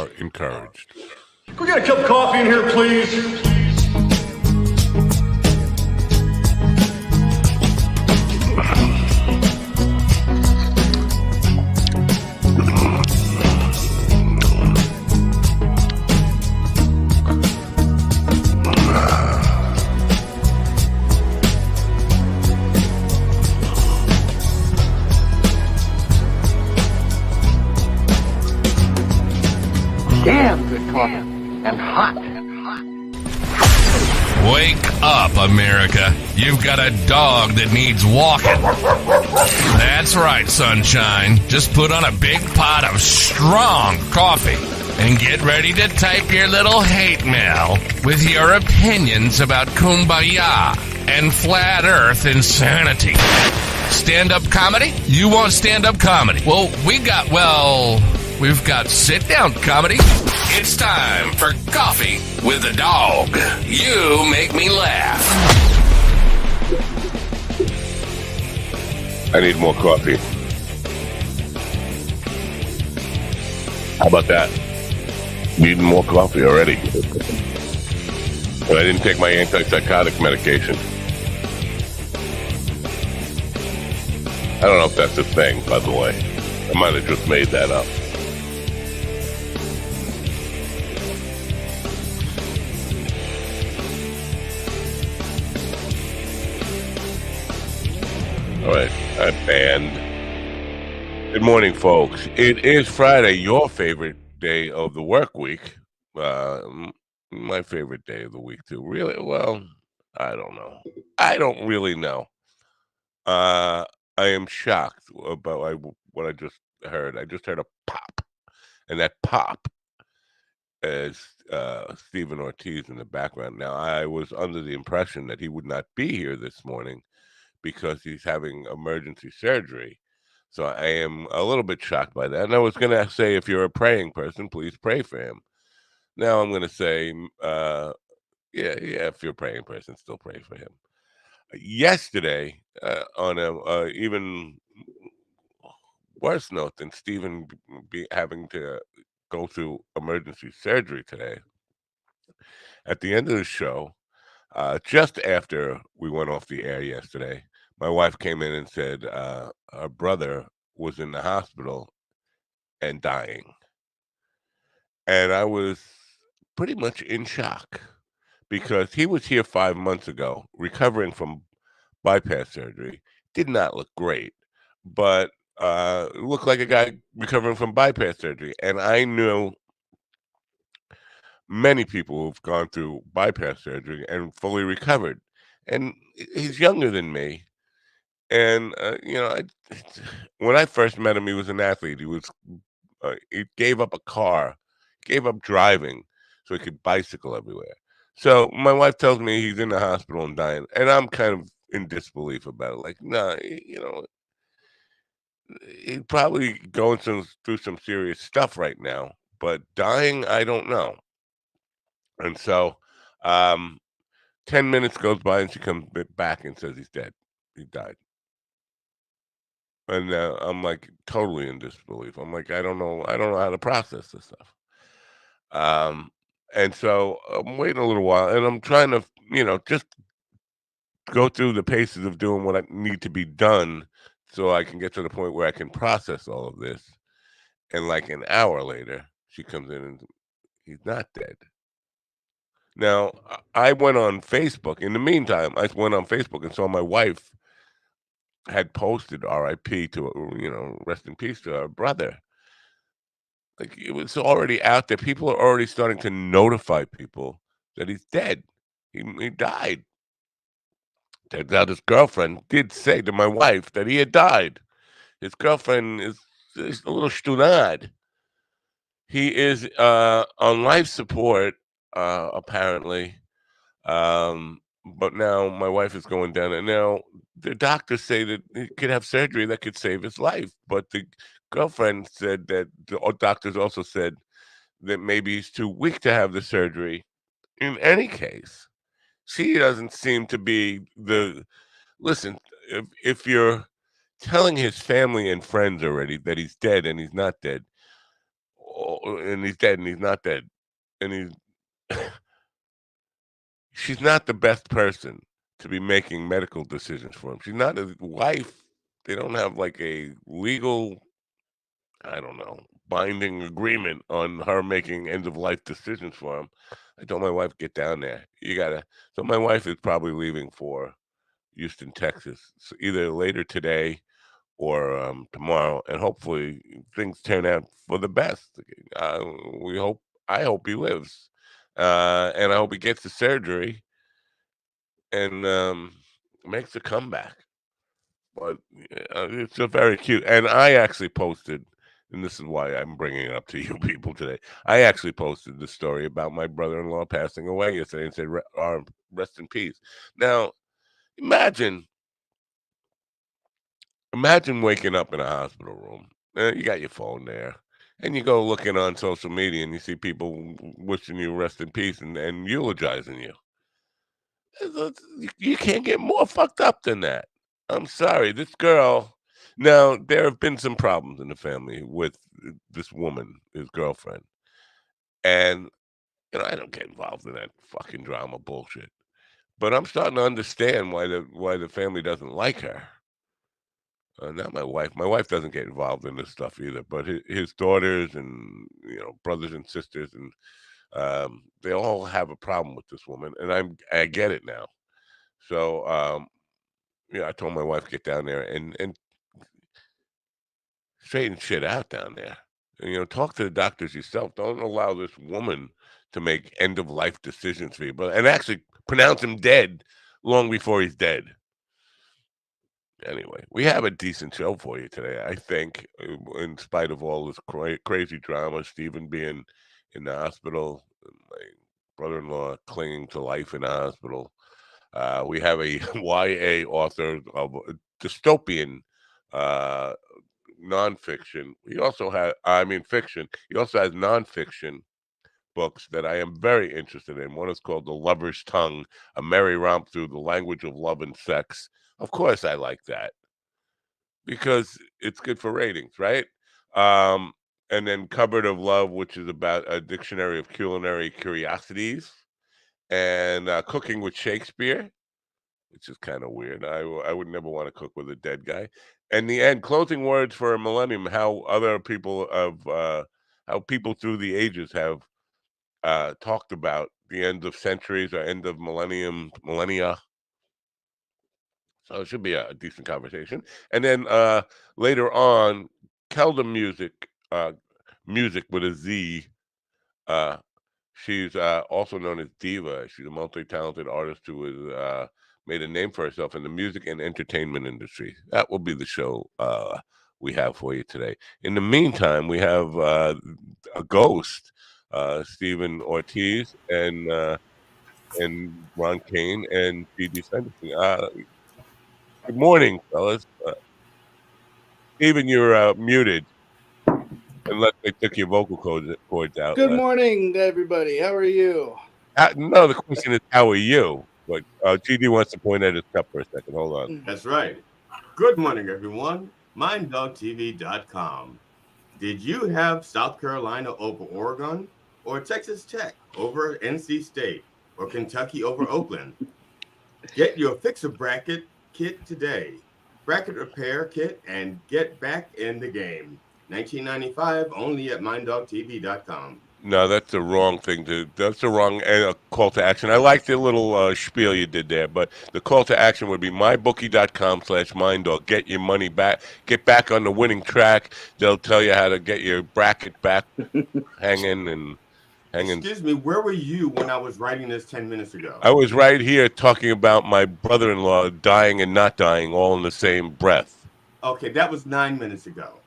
are encouraged. Can we get a cup of coffee in here, please? Damn good coffee and hot. Wake up, America. You've got a dog that needs walking. That's right, sunshine. Just put on a big pot of strong coffee and get ready to type your little hate mail with your opinions about kumbaya and flat earth insanity. Stand-up comedy? You want stand-up comedy? Well, we've got sit-down comedy. It's time for Coffee with the Dog. You make me laugh. I need more coffee. How about that? Needing more coffee already. But I didn't take my antipsychotic medication. I don't know if that's a thing, by the way. I might have just made that up. All right, I banned. Good morning, folks. It is Friday, your favorite day of the work week. My favorite day of the week, too. Really? Well, I don't know. I don't really know. I am shocked about what I just heard. I just heard a pop, and that pop is Stephen Ortiz in the background. Now, I was under the impression that he would not be here this morning because he's having emergency surgery. So I am a little bit shocked by that. And I was going to say, if you're a praying person, please pray for him. Now I'm going to say, if you're a praying person, still pray for him. Yesterday, on a even worse note than Stephen having to go through emergency surgery today, at the end of the show, just after we went off the air yesterday, my wife came in and said her brother was in the hospital and dying. And I was pretty much in shock because he was here 5 months ago recovering from bypass surgery. Did not look great, but looked like a guy recovering from bypass surgery. And I knew many people who've gone through bypass surgery and fully recovered. And he's younger than me. And, when I first met him, he was an athlete. He gave up a car, gave up driving so he could bicycle everywhere. So my wife tells me he's in the hospital and dying, and I'm kind of in disbelief about it. Like, nah, he's probably going through some serious stuff right now, but dying, I don't know. And so 10 minutes goes by and she comes back and says he's dead. He died. And I'm like totally in disbelief. I'm like, I don't know how to process this stuff. And so I'm waiting a little while, and I'm trying to, just go through the paces of doing what I need to be done, so I can get to the point where I can process all of this. And like an hour later, she comes in and he's not dead. Now I went on Facebook. In the meantime, I went on Facebook and saw my wife had posted RIP to, rest in peace to her brother. Like, it was already out there. People are already starting to notify people that he's dead. He died. Turns out his girlfriend did say to my wife that he had died. His girlfriend is a little stunad. He is on life support, apparently. But now my wife is going down, and now the doctors say that he could have surgery that could save his life. But the girlfriend said that the doctors also said that maybe he's too weak to have the surgery. In any case, she doesn't seem to be listen, if you're telling his family and friends already that he's dead and he's not dead, and he's dead, and he's not dead, and he's she's not the best person to be making medical decisions for him. She's not his wife. They don't have like a legal, I don't know, binding agreement on her making end of life decisions for him. I told my wife, get down there. You gotta. So my wife is probably leaving for Houston, Texas, so either later today or tomorrow, and hopefully things turn out for the best. Uh, we hope. I hope he lives, and I hope he gets the surgery and makes a comeback. But it's a very cute. And I actually posted, and this is why I'm bringing it up to you people today. I actually posted the story about my brother-in-law passing away yesterday and said, "Rest in peace." Now, imagine, imagine waking up in a hospital room. You got your phone there. And you go looking on social media and you see people wishing you rest in peace and eulogizing you. You can't get more fucked up than that. I'm sorry. This girl. Now there have been some problems in the family with this woman, his girlfriend, and I don't get involved in that fucking drama bullshit. But I'm starting to understand why the family doesn't like her. Not my wife. My wife doesn't get involved in this stuff either. But his daughters and brothers and sisters and they all have a problem with this woman, and I get it now. So yeah, I told my wife get down there and straighten shit out down there. And, talk to the doctors yourself. Don't allow this woman to make end of life decisions for you, but and actually pronounce him dead long before he's dead. Anyway, we have a decent show for you today, I think, in spite of all this crazy drama. Stephen being in the hospital, and my brother-in-law clinging to life in the hospital. We have a YA author of dystopian uh, nonfiction. He also has, I mean, fiction. He also has nonfiction books that I am very interested in. One is called The Lover's Tongue, a merry romp through the language of love and sex. Of course, I like that because it's good for ratings, right? Um, and then Cupboard of Love, which is about a dictionary of culinary curiosities, and Cooking with Shakespeare, which is kind of weird. I would never want to cook with a dead guy. And the end, closing words for a millennium. How people through the ages have talked about the end of centuries or end of millennia. So it should be a decent conversation. And then later on, Kelda music with a Z. Uh, She's also known as Diva. She's a multi-talented artist who has made a name for herself in the music and entertainment industry. That will be the show we have for you today. In the meantime, we have a ghost, Stephen Ortiz, and Ron Kane and G.D. Sanderson. Good morning, fellas. Stephen, you're muted unless they took your vocal cords out Good last. morning, everybody. How are you? No, the question is, how are you? But GD wants to point at his cup for a second. Hold on. That's right. Good morning, everyone. MindDogTV.com. Did you have South Carolina over Oregon, or Texas Tech over NC State, or Kentucky over Oakland? Get your Fixer Bracket kit today. Bracket repair kit and get back in the game. $19.95 only at MindDogTV.com. No, that's the wrong thing to. That's the wrong call to action. I like the little spiel you did there, but the call to action would be mybookie.com/minddog. Get your money back. Get back on the winning track. They'll tell you how to get your bracket back hanging. Excuse me, where were you when I was writing this 10 minutes ago? I was right here talking about my brother-in-law dying and not dying all in the same breath. Okay, that was 9 minutes ago.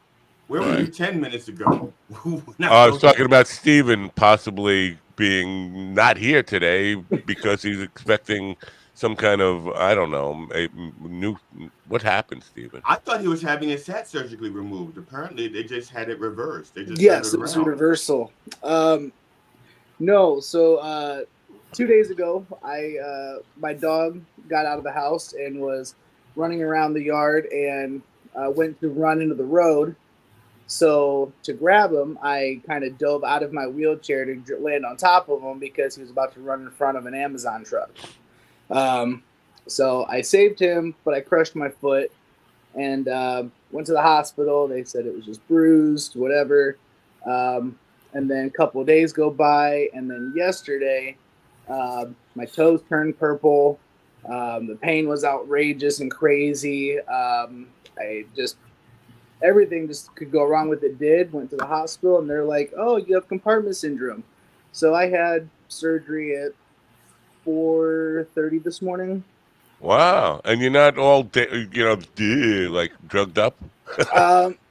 Where were you 10 minutes ago? I was talking about Steven possibly being not here today because he's expecting some kind of, I don't know, what happened, Steven? I thought he was having his hat surgically removed. Apparently, they just had it reversed. They just Yes, it was a reversal. No, so 2 days ago, my dog got out of the house and was running around the yard and went to run into the road. So to grab him, I kind of dove out of my wheelchair to land on top of him because he was about to run in front of an Amazon truck. Um, so I saved him, but I crushed my foot and went to the hospital. They said it was just bruised, whatever. And then a couple of days go by, and then yesterday, my toes turned purple. The pain was outrageous and crazy. I just everything just could go wrong with it. Went to the hospital, and they're like, "Oh, you have compartment syndrome." So I had surgery at 4:30 this morning. Wow. And you're not all like drugged up?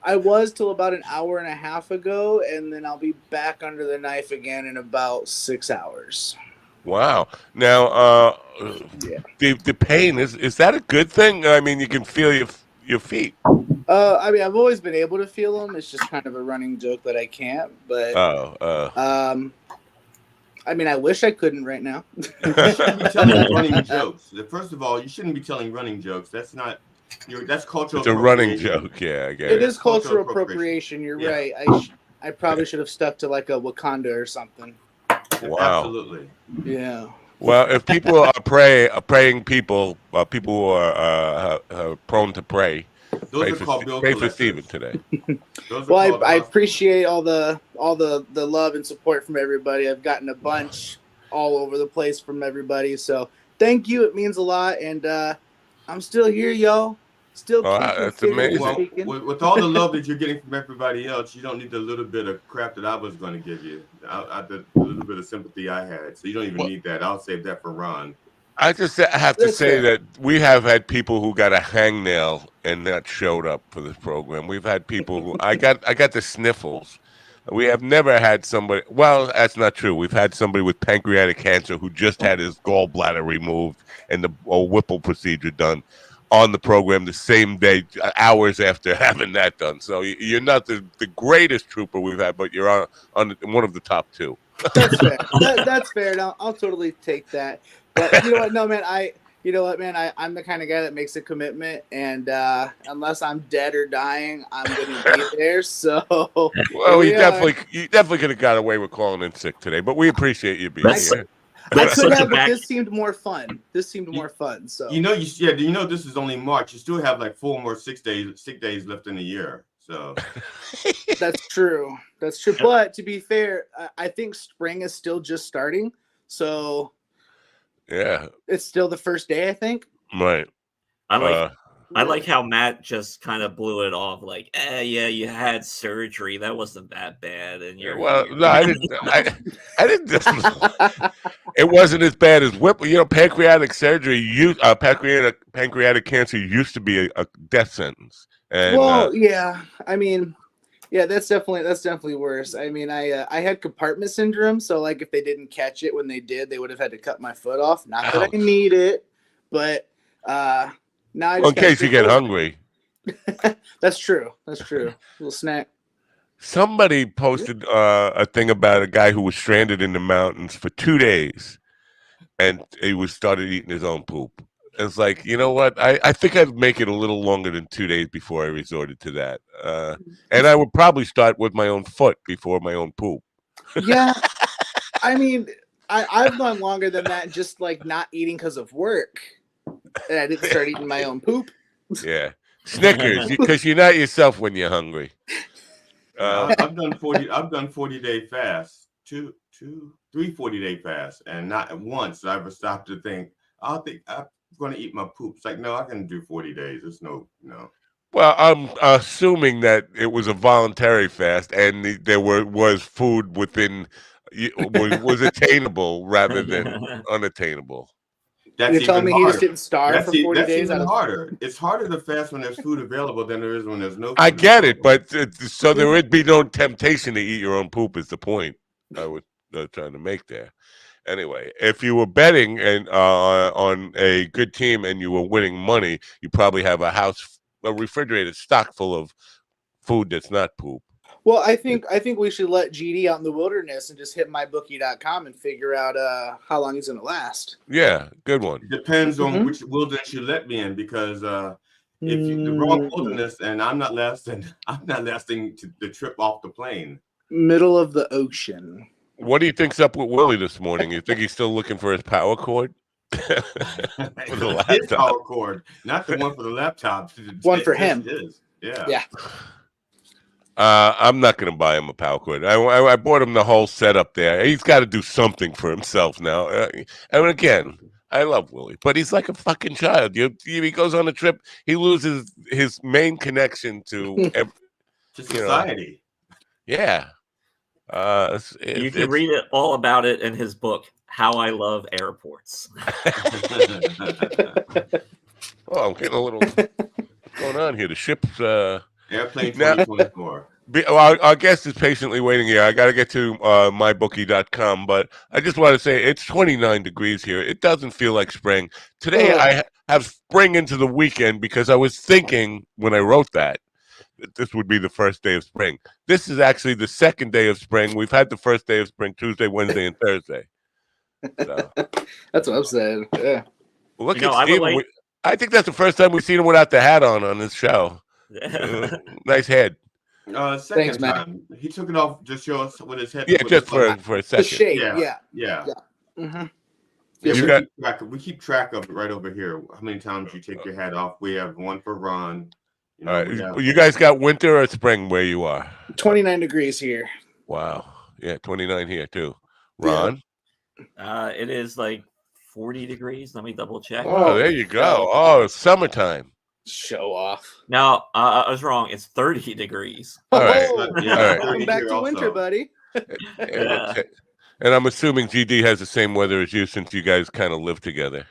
I was till about an hour and a half ago, and then I'll be back under the knife again in about 6 hours. Wow. Now, Yeah. the pain is that a good thing? I mean, you can feel your feet. I mean, I've always been able to feel them. It's just kind of a running joke that I can't. But I mean, I wish I couldn't right now. You shouldn't be telling running jokes. First of all, you shouldn't be telling running jokes. That's not. That's cultural. It's a running joke. Yeah, I get it. It is cultural appropriation. You're right. I probably should have stuck to like a Wakanda or something. Wow. Absolutely. Yeah. Well, if people are praying people, people who are prone to pray, those are called bill pray for collectors. Steven today. Well, I appreciate all the love and support from everybody. I've gotten a bunch all over the place from everybody. So thank you. It means a lot. And I'm still here, y'all. Still that's amazing. Well, with all the love that you're getting from everybody else, you don't need the little bit of crap that I was going to give you. The little bit of sympathy I had. So you don't even need that. I'll save that for Ron. I just have to say that we have had people who got a hangnail and not showed up for this program. We've had people who I got the sniffles. We have never had somebody. Well, that's not true. We've had somebody with pancreatic cancer who just had his gallbladder removed and the Whipple procedure done on the program the same day, hours after having that done. So you're not the greatest trooper we've had, but you're on one of the top two. That's fair. That's fair. Now I'll totally take that. But you know what? No, man. I'm the kind of guy that makes a commitment, and unless I'm dead or dying, I'm going to be there. So, well, you definitely could have got away with calling in sick today, but we appreciate you being here. I could have, but this seemed more fun. So you know, you know, this is only March. You still have like 4 more sick days left in the year. So that's true. That's true. But to be fair, I think spring is still just starting. So yeah, it's still the first day, I think. Right. I like how Matt just kind of blew it off, like, yeah, you had surgery. That wasn't that bad. And you're no, I didn't. I didn't. It wasn't as bad as Whipple. You know, pancreatic surgery, pancreatic cancer used to be a death sentence. And, yeah. I mean, yeah, that's definitely worse. I mean, I had compartment syndrome, so like if they didn't catch it when they did, they would have had to cut my foot off. Not that I need it, but now I just in case you get hungry. That's true. A little snack. Somebody posted a thing about a guy who was stranded in the mountains for 2 days, and he started eating his own poop. It's like, you know what? I think I'd make it a little longer than 2 days before I resorted to that. And I would probably start with my own foot before my own poop. Yeah. I mean, I've gone longer than that, just like not eating because of work. And I didn't start eating my own poop. Yeah. Snickers, because you're not yourself when you're hungry. I've done 40-day fasts, 3 40-day fasts, and not once I ever stopped to think, I'm going to eat my poop. It's like, no, I can do 40 days. There's no. Well, I'm assuming that it was a voluntary fast, and there was food within, was attainable rather than unattainable. You're telling me he just didn't starve for 40 days? That's even harder. It's harder to fast when there's food available than there is when there's no food I get available. it, but so there would be no temptation to eat your own poop is the point I was trying to make there. Anyway, if you were betting on a good team and you were winning money, you probably have a refrigerator stocked full of food that's not poop. Well, I think we should let GD out in the wilderness and just hit mybookie.com and figure out how long he's going to last. Yeah, good one. It depends on which wilderness you let me in, because If you, the wrong wilderness, and I'm not lasting to the trip off the plane. Middle of the ocean. What do you think's up with Willie this morning? You think he's still looking for his power cord? For the His laptop. power cord, not the one for the laptop. One for him. Yeah. I'm not going to buy him a power cord. I bought him the whole setup there. He's got to do something for himself now. And again, I love Willie, but he's like a fucking child. He goes on a trip, he loses his main connection to society. Yeah. You can read it all about it in his book, How I Love Airports. Oh, I'm getting a little what's going on here. The ship's Airplane 2024. Our guest is patiently waiting here. I got to get to mybookie.com, but I just want to say it's 29 degrees here. It doesn't feel like spring. Today I have spring into the weekend because I was thinking when I wrote that this would be the first day of spring. This is actually the second day of spring. We've had the first day of spring Tuesday, Wednesday, and Thursday. So. That's what I'm saying. Yeah. Look at Steven. I think that's the first time we've seen him without the hat on this show. Nice head. Second time. He took it off just show us with his head. Yeah, just for a second. The shape. Yeah. Mm-hmm. Yeah, we keep track of it right over here. How many times you take your hat off? We have one for Ron. All right. You guys got winter or spring where you are? 29 degrees here. Wow. Yeah, 29 here too. Ron? It is like 40 degrees. Let me double check. Oh, there you go. Oh, it's summertime. Show off. No, I was wrong. It's 30 degrees. All right. Welcome back to winter, buddy. Yeah. And I'm assuming GD has the same weather as you since you guys kind of live together.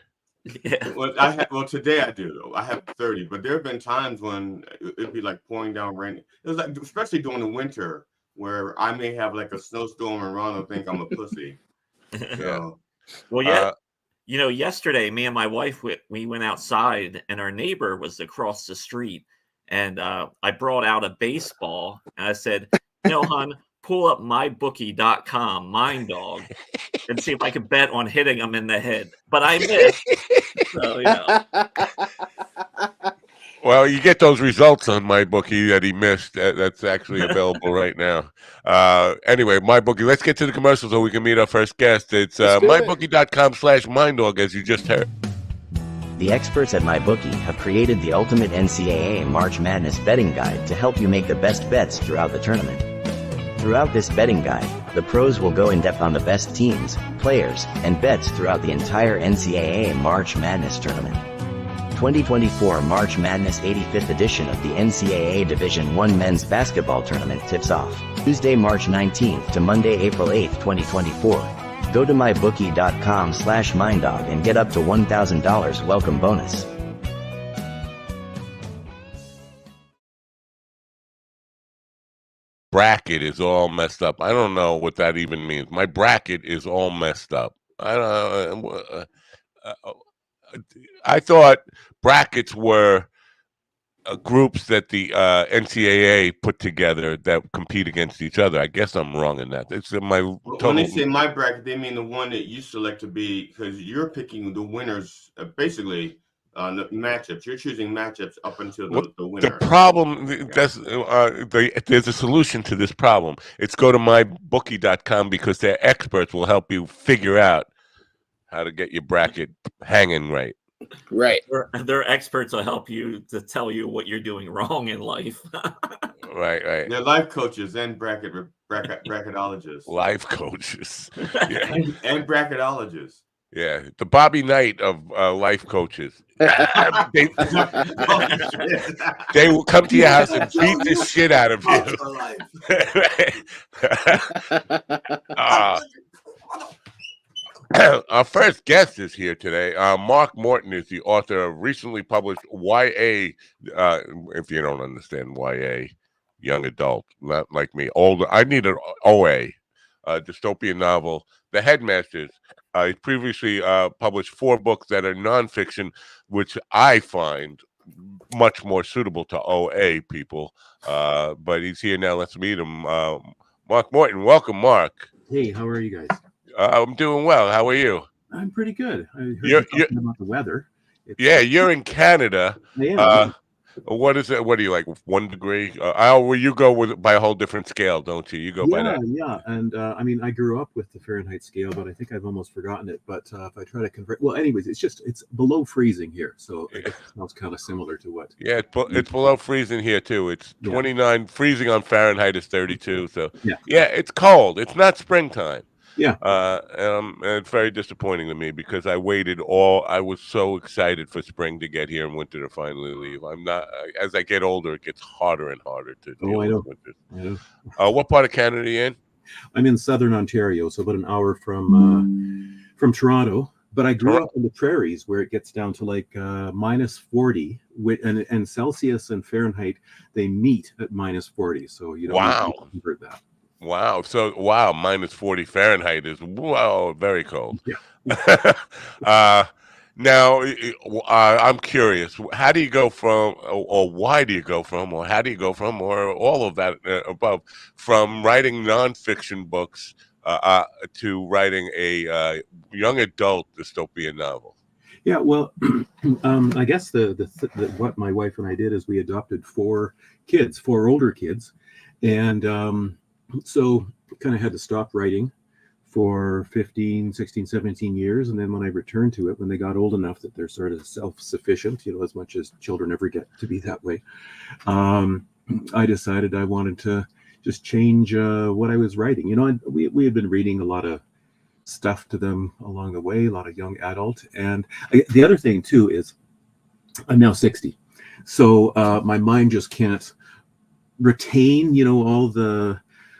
Yeah. Well, today I do. I have 30, but there have been times when it'd be like pouring down rain. It was like, especially during the winter, where I may have like a snowstorm and Ron will think I'm a pussy. So, well, yeah. Yesterday, me and my wife, we went outside, and our neighbor was across the street, and I brought out a baseball, and I said, hon, pull up mybookie.com, Mind Dog, and see if I could bet on hitting him in the head. But I missed. So, Well, you get those results on MyBookie that he missed. That's actually available right now. Anyway, MyBookie, let's get to the commercials so we can meet our first guest. It's mybookie.com/minddog, as you just heard. The experts at MyBookie have created the ultimate NCAA March Madness betting guide to help you make the best bets throughout the tournament. Throughout this betting guide, the pros will go in depth on the best teams, players, and bets throughout the entire NCAA March Madness tournament. 2024 March Madness 85th edition of the NCAA Division I Men's Basketball Tournament tips off Tuesday, March 19th to Monday, April 8th, 2024. Go to mybookie.com/minddog and get up to $1,000 welcome bonus. Bracket is all messed up. I don't know what that even means. My bracket is all messed up. I don't know. I thought brackets were groups that the NCAA put together that compete against each other. I guess I'm wrong in that. It's my total. When they say my bracket, they mean the one that you select to be, because you're picking the winners, basically the matchups. You're choosing matchups up until the winner. The problem, there's a solution to this problem. It's go to mybookie.com because their experts will help you figure out how to get your bracket hanging right. Right. Their experts will help you to tell you what you're doing wrong in life. Right. They're life coaches and bracketologists. Life coaches. Yeah. and bracketologists. Yeah. The Bobby Knight of life coaches. They will come to your house and beat the shit out of you. Our first guest is here today. Mark Morton is the author of recently published YA, if you don't understand YA, young adult, not like me, older. I need an OA, dystopian novel, The Headmasters. He previously published 4 books that are nonfiction, which I find much more suitable to OA people. But he's here now. Let's meet him. Mark Morton. Welcome, Mark. Hey, how are you guys? I'm doing well. How are you? I'm pretty good. I heard you talking about the weather. Yeah, you're in Canada. I am. What is it? What do you like? 1 degree? Oh, well, you go with by a whole different scale, don't you? You go by Yeah, that. yeah, and I mean, I grew up with the Fahrenheit scale, but I think I've almost forgotten it. But if I try to convert, well, anyways, it's below freezing here, so I guess it sounds kind of similar to what. Yeah, it's below freezing here too. It's Yeah, 29. Freezing on Fahrenheit is 32. So yeah, yeah, it's cold. It's not springtime. yeah. And it's very disappointing to me because I was so excited for spring to get here and winter to finally leave. I'm not, as I get older, it gets harder and harder to Oh, deal I with know, winters. I know. What part of Canada are you in? I'm in southern Ontario, so about an hour from Toronto. But I grew up in the prairies where it gets down to like minus 40, and Celsius and Fahrenheit they meet at minus 40. So you don't need to Wow. convert that. Wow. So, wow, minus 40 Fahrenheit is, wow, very cold. Yeah. uh, now, I'm curious. How do you go from, or why do you go from, or how do you go from, or all of that above, from writing nonfiction books to writing a young adult dystopian novel? Yeah, well, I guess what my wife and I did is we adopted 4 kids, 4 older kids, and so kind of had to stop writing for 15, 16, 17 years. And then when I returned to it, when they got old enough that they're sort of self-sufficient, as much as children ever get to be that way, I decided I wanted to just change what I was writing. And we had been reading a lot of stuff to them along the way, a lot of young adult. And the other thing too is I'm now 60. So my mind just can't retain,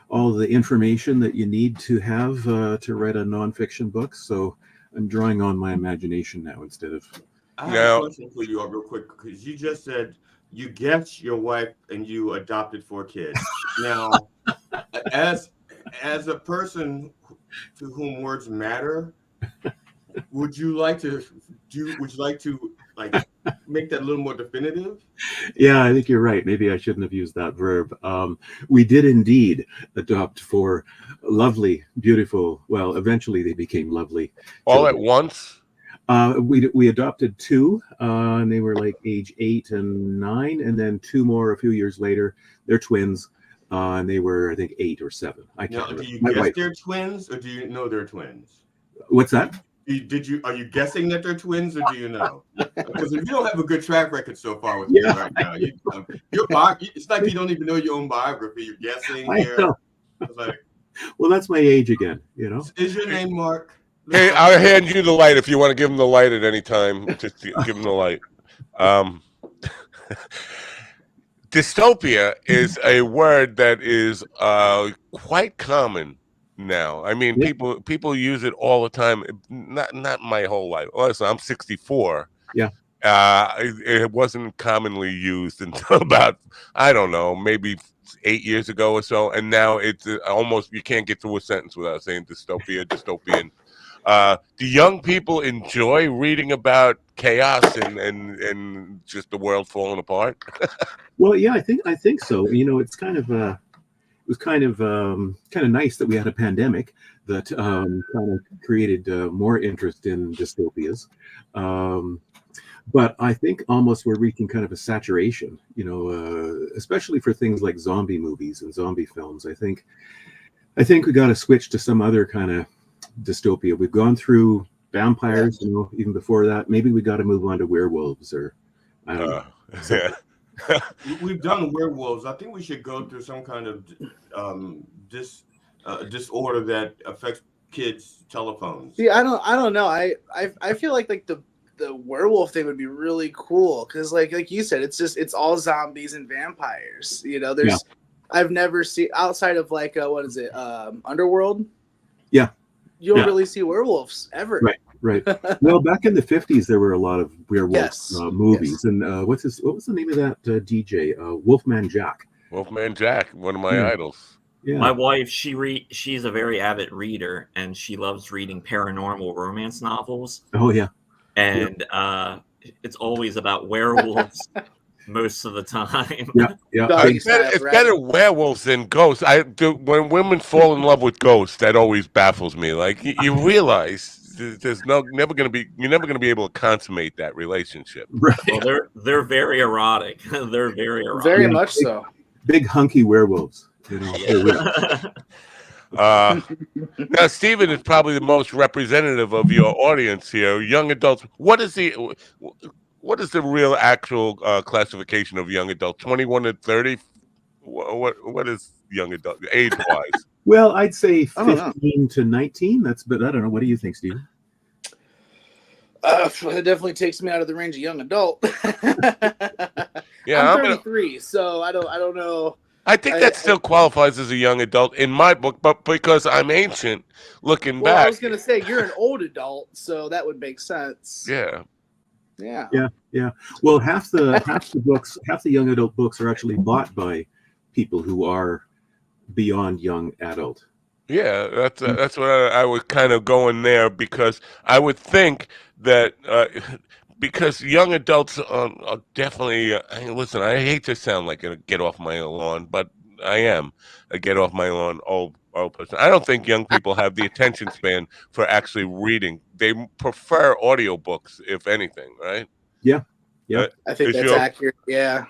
all the information that you need to have to write a nonfiction book. So I'm drawing on my imagination now instead of. I have a question for you, real quick, because you just said you guessed your wife and you adopted 4 kids. Now, as a person to whom words matter, would you like to like make that a little more definitive? Yeah, I think you're right. Maybe I shouldn't have used that verb. We did indeed adopt 4 lovely, beautiful. Well, eventually they became lovely. All children. at once? We adopted 2, and they were like age 8 and 9, and then 2 more a few years later. They're twins, and they were I think 8 or 7. I can't remember. Do you guess they're twins, or do you know they're twins? What's that? Are you guessing that they're twins, or do you know? Because if you don't have a good track record so far with me right now, it's like you don't even know your own biography. You're guessing here. Well, that's my age again. Is your name Mark? Hey, I'll hand you the light if you want to give him the light at any time. Just give him the light. Dystopia is a word that is quite common now. I mean, people use it all the time. Not my whole life. Listen, I'm 64. Yeah. It wasn't commonly used until about, I don't know, maybe 8 years ago or so, and now it's almost, you can't get through a sentence without saying dystopia, dystopian. Do young people enjoy reading about chaos and just the world falling apart? Well, yeah, I think so. It's kind of it was kind of nice that we had a pandemic that kind of created more interest in dystopias. But I think almost we're reaching kind of a saturation, especially for things like zombie movies and zombie films. I think we got to switch to some other kind of dystopia. We've gone through vampires, even before that. Maybe we got to move on to werewolves, or I don't know. Yeah. We've done werewolves. I think we should go through some kind of disorder that affects kids' telephones. Yeah, I don't know. I feel like the werewolf thing would be really cool because like you said, it's all zombies and vampires. I've never seen outside of what is it, Underworld. Yeah, you don't really see werewolves ever. Right. Well, back in the 50s, there were a lot of werewolf movies. And what was the name of that DJ? Wolfman Jack. Wolfman Jack, one of my idols. Yeah. My wife, she's a very avid reader, and she loves reading paranormal romance novels. Oh yeah. And it's always about werewolves most of the time. Yeah. It's better werewolves than ghosts. When women fall in love with ghosts, that always baffles me. Like you realize there's never going to be able to consummate that relationship. Right. Well, they're very erotic. They're very erotic. Very Yeah, much so. Big hunky werewolves. You know, they're real. Now, Stephen is probably the most representative of your audience here. Young adults. What is the real actual classification of young adult? 21 to 30. What is young adult age wise? Well, I'd say I don't know. 15 to 19. But I don't know. What do you think, Stephen? It definitely takes me out of the range of young adult. Yeah, I'm 33, so I don't know. I think that still qualifies as a young adult in my book, but because I'm ancient, looking Well, back. I was gonna say you're an old adult, so that would make sense. Yeah. Yeah. Well, half the young adult books are actually bought by people who are beyond young adult. Yeah, that's what I was kind of going there, because I would think that because young adults are definitely listen. I hate to sound like a get off my lawn, but I am a get off my lawn old person. I don't think young people have the attention span for actually reading. They prefer audiobooks, if anything, right? Yeah. I think that's accurate. Yeah.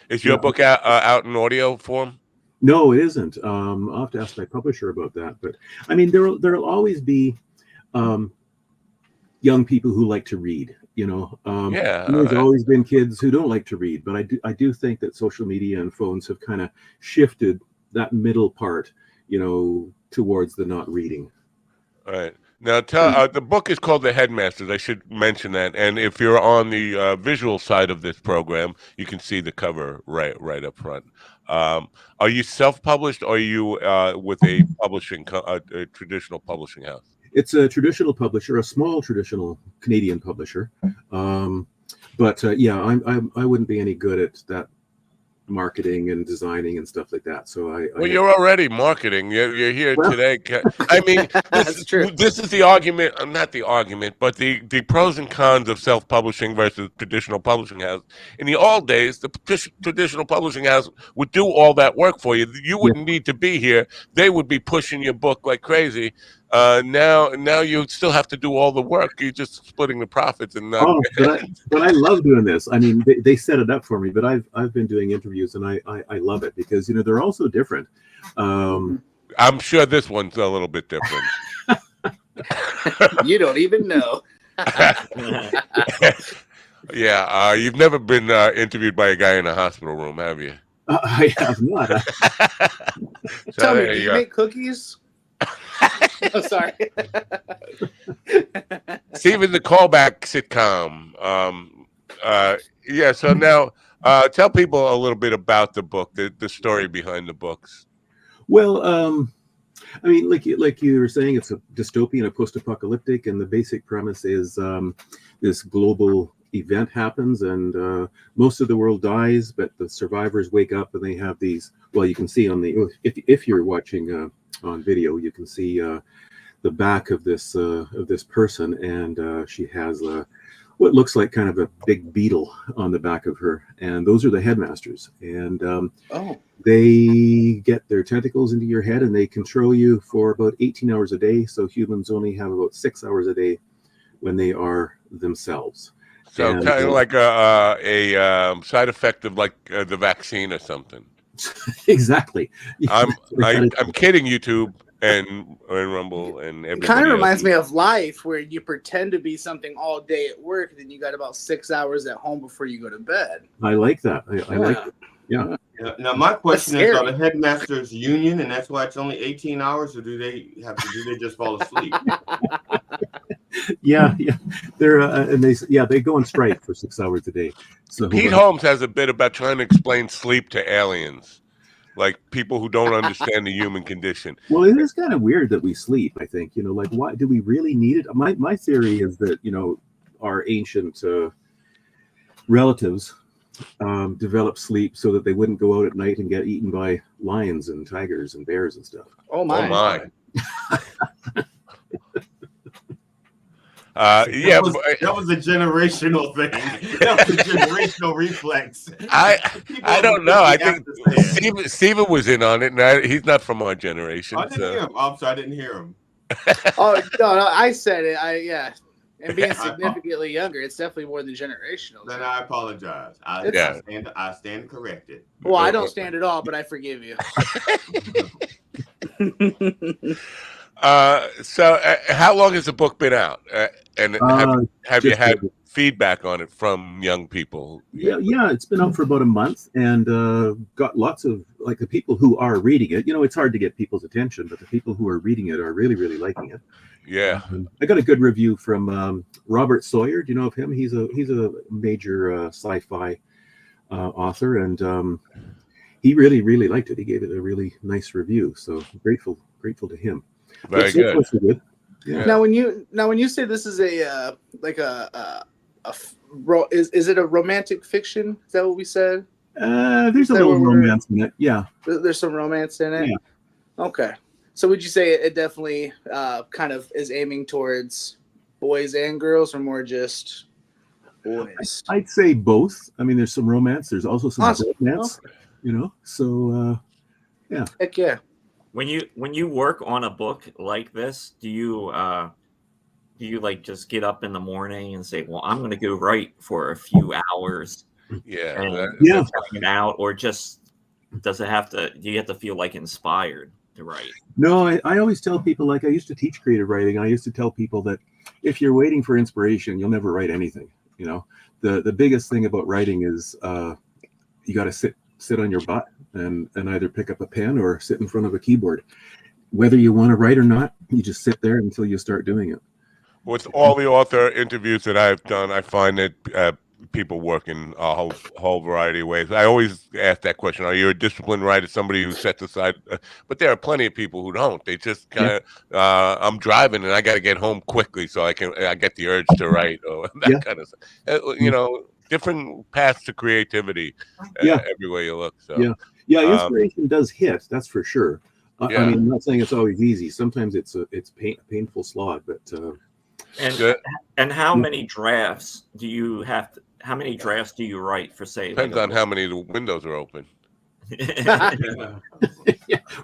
Is your book out in audio form? No, it isn't. I'll have to ask my publisher about that. But I mean, there'll always be young people who like to read. You know, there's always been kids who don't like to read. But I do think that social media and phones have kind of shifted that middle part, you know, towards the not reading. All right. Now, the book is called The Headmasters. I should mention that. And if you're on the visual side of this program, you can see the cover right up front. Are you self-published, or are you with a a traditional publishing house? It's a traditional publisher, a small traditional Canadian publisher. But I wouldn't be any good at that marketing and designing and stuff like that. So you're already marketing. You're here today. I mean, That's true. This is the argument, not the argument, but the pros and cons of self-publishing versus traditional publishing house. In the old days, the traditional publishing house would do all that work for you. You wouldn't need to be here. They would be pushing your book like crazy. Now you still have to do all the work. You're just splitting the profits and not. But I love doing this. I mean, they set it up for me, but I've been doing interviews and I love it because, you know, they're also different. I'm sure this one's a little bit different. You don't even know. Yeah, you've never been interviewed by a guy in a hospital room, have you? I have not. Tell me, do you make cookies? Oh, sorry. Stephen, the callback sitcom. So now tell people a little bit about the book, the story behind the books. Well, I mean, like you were saying, it's a dystopian, a post-apocalyptic, and the basic premise is this global event happens and most of the world dies, but the survivors wake up and they have these. Well, you can see on the if you're watching on video, you can see the back of this person, and she has what looks like kind of a big beetle on the back of her, and those are the headmasters, and they get their tentacles into your head and they control you for about 18 hours a day. So humans only have about 6 hours a day when they are themselves. So kind of like a side effect of like the vaccine or something. Exactly. I'm kidding, YouTube and Rumble and everybody. It kind of reminds else. me of life, where you pretend to be something all day at work, then you got about 6 hours at home before you go to bed. I like that. I like it. Yeah. Now my question is, are the headmasters union, and that's why it's only 18 hours, or do they just fall asleep? Yeah. They're and they go on strike for 6 hours a day. So Pete Holmes has a bit about trying to explain sleep to aliens, like people who don't understand the human condition. Well, it is kind of weird that we sleep. I think, you know, like, why do we really need it? My theory is that, you know, our ancient relatives developed sleep so that they wouldn't go out at night and get eaten by lions and tigers and bears and stuff. Oh my! That was a generational thing. That was a generational reflex. I don't know. I think Steven was in on it, and he's not from our generation. I didn't hear him. I'm sorry, I didn't hear him. Oh no, I said it. Yeah, and being significantly younger, it's definitely more than generational. Then I apologize. I stand corrected. Well, I don't stand at all, but I forgive you. So how long has the book been out? And have you Just had feedback on it from young people? yeah, it's been out for about a month, and got lots of, like, the people who are reading it. It's hard to get people's attention, but the people who are reading it are really, really liking it. Yeah. I got a good review from Robert Sawyer. Do you know of him? He's a major sci-fi author, and he really, really liked it. He gave it a really nice review, so grateful to him. Very good. Good. Yeah. Now, when you say this is a is it a romantic fiction? Is that what we said? There's a little romance in it. Yeah. There's some romance in it. Yeah. Okay. So would you say it definitely kind of is aiming towards boys and girls, or more just boys? I'd say both. I mean, there's some romance. There's also some romance. Okay. So yeah. Heck yeah. When you work on a book like this, do you like just get up in the morning and say, well, I'm going to go write for a few hours? Yeah. And hang out, or just do you have to feel like inspired to write? No, I always tell people, like, I used to teach creative writing. I used to tell people that if you're waiting for inspiration, you'll never write anything. The biggest thing about writing is you got to sit on your butt and either pick up a pen or sit in front of a keyboard. Whether you want to write or not, you just sit there until you start doing it. With all the author interviews that I've done, I find that people work in a whole variety of ways. I always ask that question: are you a disciplined writer, somebody who sets aside? But there are plenty of people who don't. They just kind of, I'm driving and I got to get home quickly so I get the urge to write, or that kind of stuff. Different paths to creativity everywhere you look. So inspiration does hit. That's for sure. I mean, I'm not saying it's always easy. Sometimes it's a painful slog, but. And how many drafts do you have? How many drafts do you write for, say? Depends on how many the windows are open.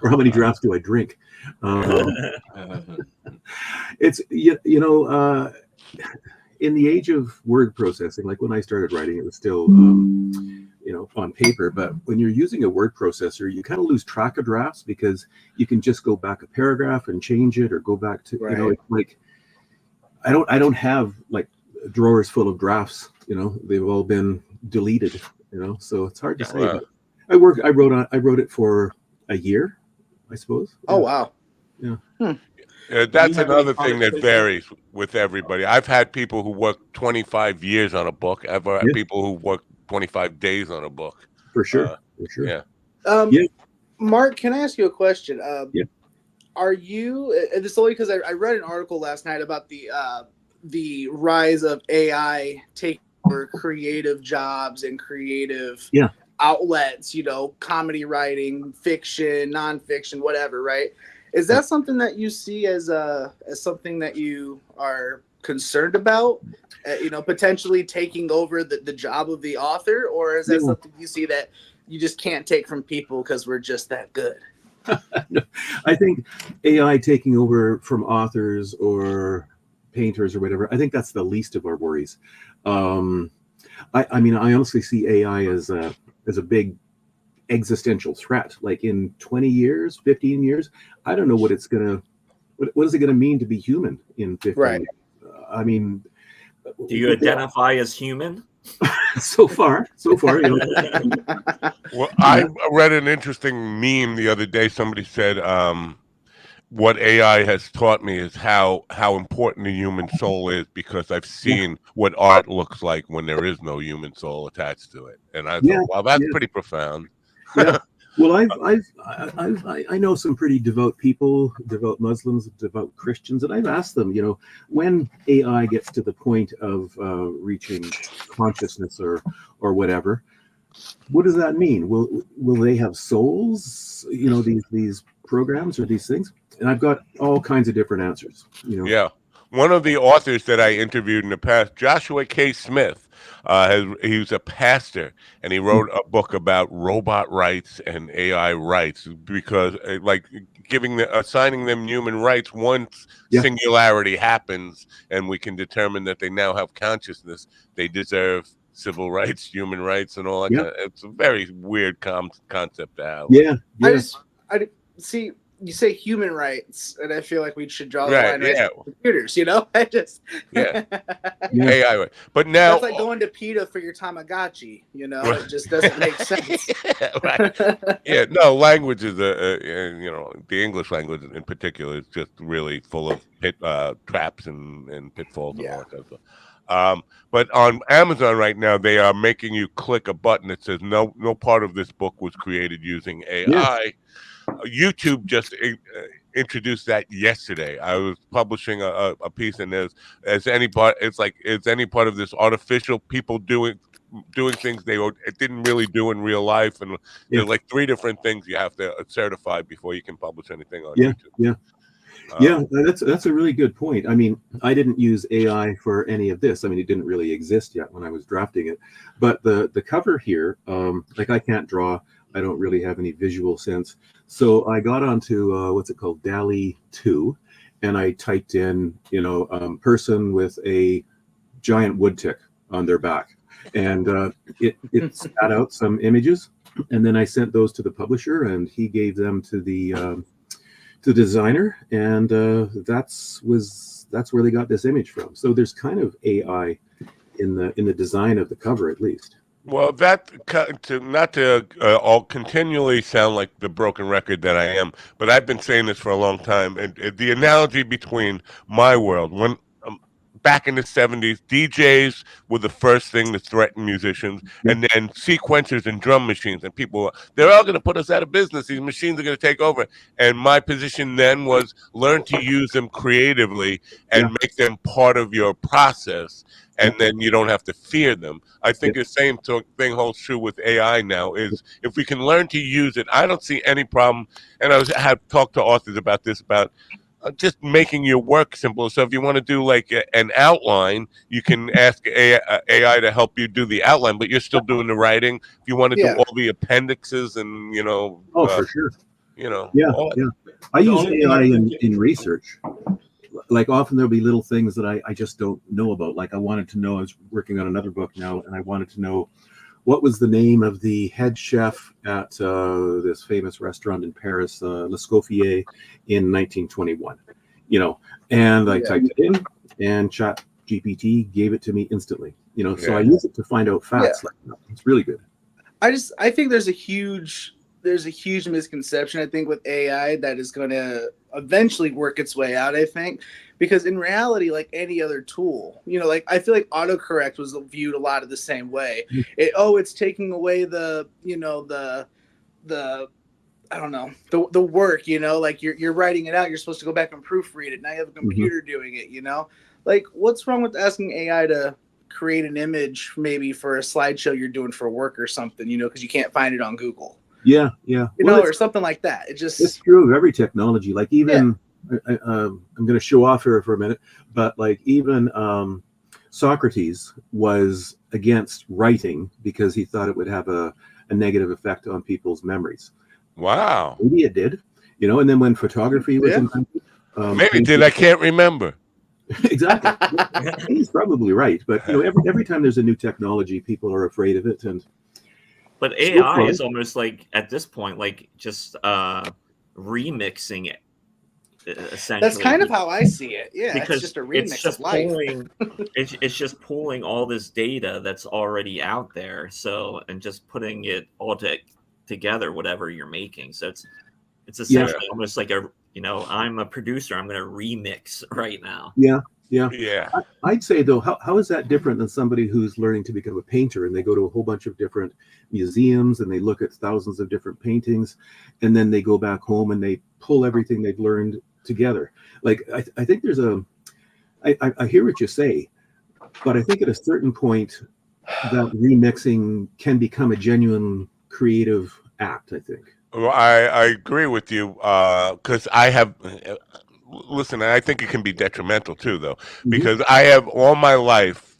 Or how many drafts do I drink? It's in the age of word processing, like when I started writing, it was still on paper. But when you're using a word processor, you kind of lose track of drafts because you can just go back a paragraph and change it, or go back to it's like. I don't have like drawers full of drafts. They've all been deleted. So it's hard to say. But I wrote it for a year, I suppose. Oh wow. Yeah. That's another thing that varies with everybody. I've had people who work 25 years on a book. I've had people who work 25 days on a book. For sure. Yeah. Mark, can I ask you a question? Yeah. Are you? And it's only because I read an article last night about the rise of AI taking over creative jobs and creative outlets. Comedy writing, fiction, nonfiction, whatever. Right? Is that something that you see as something that you are concerned about? Potentially taking over the job of the author, or is that something you see that you just can't take from people because we're just that good? No, I think AI taking over from authors or painters or whatever, I think that's the least of our worries. I mean, I honestly see AI as a big existential threat. Like in 20 years, 15 years, I don't know what is it gonna mean to be human in 15 years? I mean, do you identify as human? so far. Well, I read an interesting meme the other day. Somebody said, what AI has taught me is how important the human soul is, because I've seen what art looks like when there is no human soul attached to it. And I thought, wow, that's pretty profound. Yeah. Well, I know some pretty devout people, devout Muslims, devout Christians, and I've asked them, when AI gets to the point of reaching consciousness or whatever, what does that mean? Will they have souls? These programs or these things? And I've got all kinds of different answers. Yeah. One of the authors that I interviewed in the past, Joshua K. Smith, he was a pastor, and he wrote a book about robot rights and AI rights because, like, assigning them human rights once Yeah. singularity happens, and we can determine that they now have consciousness, they deserve civil rights, human rights, and all that Yeah. kind of. It's a very weird concept to have. Yeah. Yeah. I see. You say human rights, and I feel like we should draw the Right? line right Yeah. to computers. You know, I just Yeah. Yeah. AI, right. But now, that's like going to PETA for your Tamagotchi. You know, it just doesn't make sense. right. Yeah, no, language is the English language in particular is just really full of traps and pitfalls and all Yeah. that kind of stuff. But on Amazon right now, they are making you click a button that says no part of this book was created using Yes. AI. YouTube just introduced that yesterday. I was publishing a piece, and as any part, it's like it's any part of this artificial people doing things they didn't really do in real life, and Yeah. there's like 3 different things you have to certify before you can publish anything on Yeah. YouTube. Yeah. Yeah, that's a really good point. I mean, I didn't use AI for any of this. I mean, it didn't really exist yet when I was drafting it. But the cover here, like I can't draw. I don't really have any visual sense. So I got onto what's it called, DALL-E 2, and I typed in, person with a giant wood tick on their back, and it spat out some images, and then I sent those to the publisher, and he gave them to the designer, and that's where they got this image from. So there's kind of AI in the design of the cover, at least. Well, not to all continually sound like the broken record that I am, but I've been saying this for a long time. And the analogy between my world, when back in the 70s, DJs were the first thing to threaten musicians, and then sequencers and drum machines, and they're all going to put us out of business. These machines are going to take over. And my position then was learn to use them creatively and make them part of your process, and then you don't have to fear them. I think the same thing holds true with AI now, is if we can learn to use it, I don't see any problem. And I have talked to authors about this, about just making your work simpler. So if you want to do like an outline, you can ask AI to help you do the outline, but you're still doing the writing. If you want to do all the appendixes and, for sure. Yeah. I use AI in research. Like often there'll be little things that I just don't know about. Like I wanted to know, I was working on another book now, and I wanted to know what was the name of the head chef at this famous restaurant in Paris, L'Escoffier, in 1921. And I typed it in, and Chat GPT gave it to me instantly. So I use it to find out facts like that. It's really good. I think there's a huge misconception, I think, with AI that is going to eventually work its way out, I think, because in reality, like any other tool, like I feel like autocorrect was viewed a lot of the same way. It's taking away the I don't know, the work, like you're writing it out, you're supposed to go back and proofread it. Now you have a computer doing it, like what's wrong with asking AI to create an image maybe for a slideshow you're doing for work or something, because you can't find it on Google. Yeah. Or something like that. It's true of every technology. Like even I'm going to show off here for a minute, but like even Socrates was against writing because he thought it would have a negative effect on people's memories. Wow. Maybe it did, and then when photography was invented, maybe it did. I can't remember. Exactly. He's probably right, but every time there's a new technology, people are afraid of it, But AI is almost like at this point, like just remixing it. Essentially, that's kind of how I see it. Yeah, because it's just a remix of life. It's just pulling all this data that's already out there, and just putting it all together, whatever you're making. So it's essentially almost like I'm a producer. I'm going to remix right now. Yeah. I'd say though, how is that different than somebody who's learning to become a painter, and they go to a whole bunch of different museums and they look at thousands of different paintings, and then they go back home and they pull everything they've learned together? Like I think there's I hear what you say, but I think at a certain point that remixing can become a genuine creative act, I think. Well, I agree with you, because I have. Listen, I think it can be detrimental too, though, because I have all my life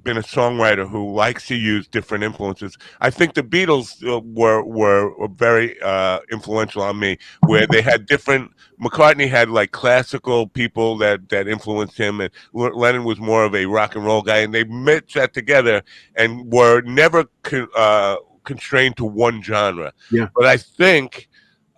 been a songwriter who likes to use different influences. I think the Beatles were very influential on me, where they had different. McCartney had like classical people that influenced him, and Lennon was more of a rock and roll guy, and they mixed that together and were never constrained to one genre. Yeah. But I think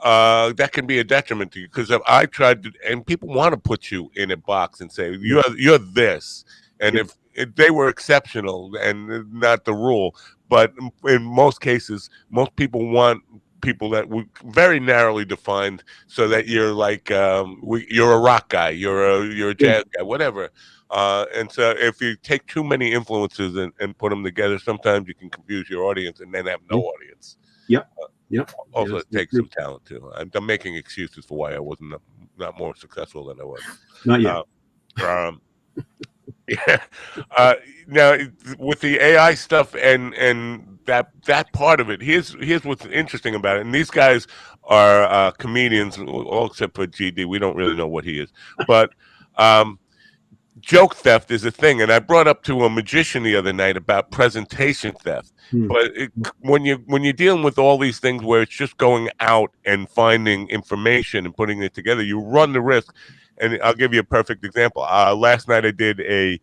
that can be a detriment to you, because I tried to, and people want to put you in a box and say you're this, and if they were exceptional and not the rule, but in most cases, most people want people that we very narrowly defined, so that you're like you're a rock guy, you're a jazz guy, whatever. And so if you take too many influences and put them together, sometimes you can confuse your audience and then have no audience. Yep. Yep. Also, Yes, it takes some talent too. I'm making excuses for why I wasn't not more successful than I was. Not yet. Yeah. Now with the AI stuff and that part of it, here's what's interesting about it. And these guys are comedians, all except for GD. We don't really know what he is, but joke theft is a thing, and I brought up to a magician the other night about presentation theft. But when you're dealing with all these things where it's just going out and finding information and putting it together, you run the risk. And I'll give you a perfect example. Last night I did a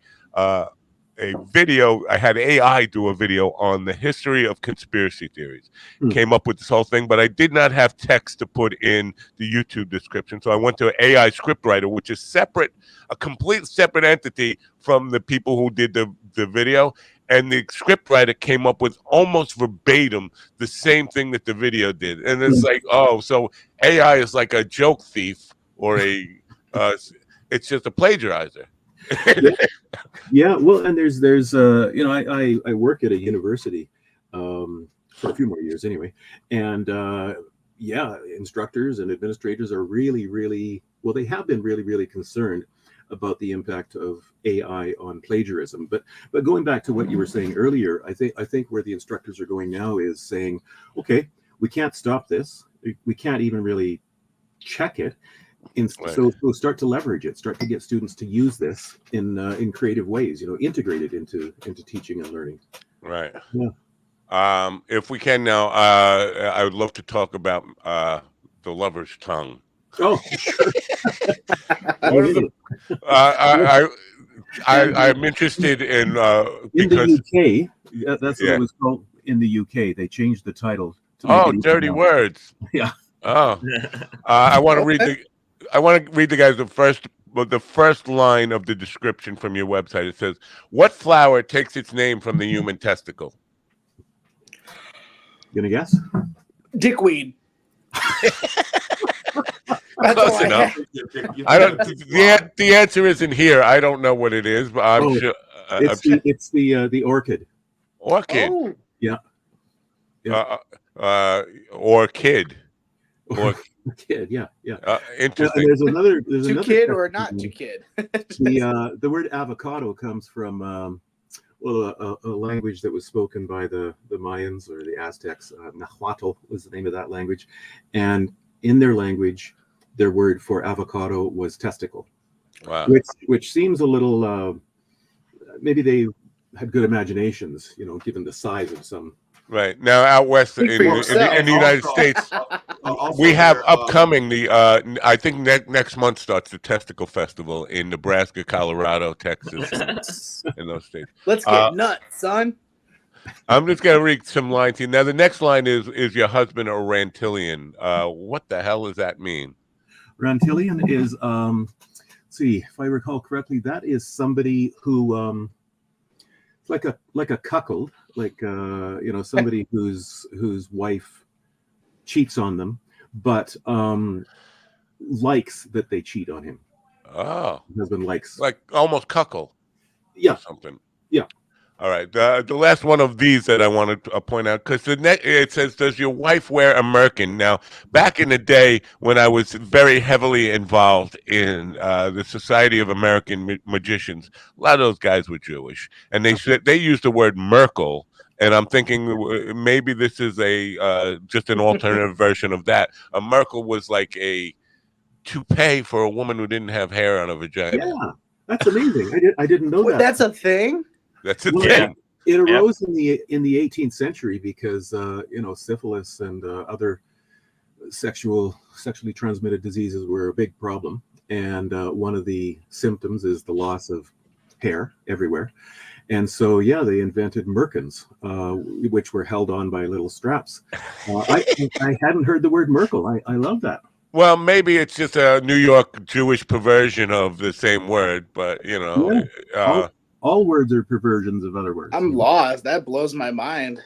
video. I had AI do a video on the history of conspiracy theories. Came up with this whole thing, but I did not have text to put in the YouTube description. So I went to an AI scriptwriter, which is separate, a complete separate entity from the people who did the video. And the scriptwriter came up with almost verbatim the same thing that the video did. And it's like, oh, so AI is like a joke thief or a it's just a plagiarizer. Yeah, well, and there's you know, I work at a university for a few more years anyway, and yeah, instructors and administrators are really well, they have been really concerned about the impact of AI on plagiarism. But going back to what you were saying earlier, I think where the instructors are going now is saying, okay, we can't stop this, we can't even really check it. So start to leverage it, start to get students to use this in creative ways, you know, integrate it into teaching and learning. Right. Yeah. If we can now, I would love to talk about the lover's tongue. Oh, sure. I'm interested in because the UK, that's what it was called in the UK. They changed the title. Dirty words. Yeah. Oh, I want to read the guys the first line of the description from your website. It says, "What flower takes its name from the human testicle?" Gonna guess? Dickweed. Close enough. I don't. The answer isn't here. I don't know what it is, but I'm sure. It's the orchid. Orchid. Oh. Yeah. Or kid. Or kid. Yeah. Interesting. There's another kid or not to kid. The word avocado comes from a language that was spoken by the Mayans or the Aztecs. Nahuatl was the name of that language, and in their language, their word for avocado was testicle. Wow. Which seems a little. Maybe they had good imaginations, you know, given the size of some. Right now, out west in the United States, we have upcoming I think next month starts the Testicle Festival in Nebraska, Colorado, Texas, in those states. Let's get nuts, son. I'm just gonna read some lines here. Now, the next line is your husband a Rantillian? What the hell does that mean? Rantillian is, let's see if I recall correctly, that is somebody who like a cuckold, like you know, somebody whose wife cheats on them, but likes that they cheat on him. Oh, husband likes, like almost cuckold. Yeah, or something. Yeah. All right. The last one of these that I wanted to point out, because it says, "Does your wife wear a merkin?" Now, back in the day when I was very heavily involved in the Society of American Magicians, a lot of those guys were Jewish, and they used the word Merkel. And I'm thinking maybe this is just an alternative version of that. A Merkel was like a toupee for a woman who didn't have hair on her vagina. Yeah, that's amazing. I didn't know that. That's a thing. That's the Well, thing. it arose in the 18th century because syphilis and other sexually transmitted diseases were a big problem, and one of the symptoms is the loss of hair everywhere. And so, yeah, they invented merkins, which were held on by little straps. I hadn't heard the word Merkel. I love that. Well, maybe it's just a New York Jewish perversion of the same word, but Yeah. All words are perversions of other words. I'm lost. That blows my mind.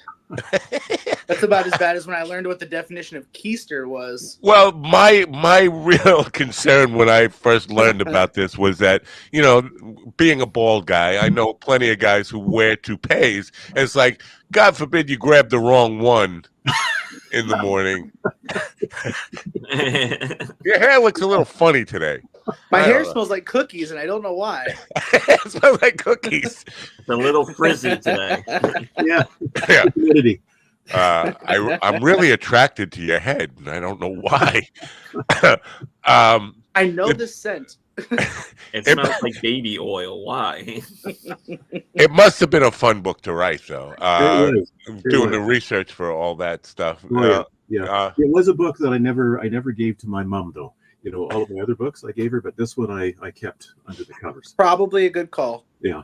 That's about as bad as when I learned what the definition of keister was. Well, my real concern when I first learned about this was that, being a bald guy, I know plenty of guys who wear toupees. And it's like, God forbid you grab the wrong one in the morning. Your hair looks a little funny today. My hair smells like cookies, and I don't know why. It smells like cookies. It's a little frizzy today. Yeah. Humidity. I'm really attracted to your head, and I don't know why. I know the scent. It smells like baby oil. Why? It must have been a fun book to write, though. Doing the was. research for all that stuff. Yeah. It was a book that I never gave to my mom, though. All of my other books I gave her, but this one I kept under the covers. Probably a good call. Yeah.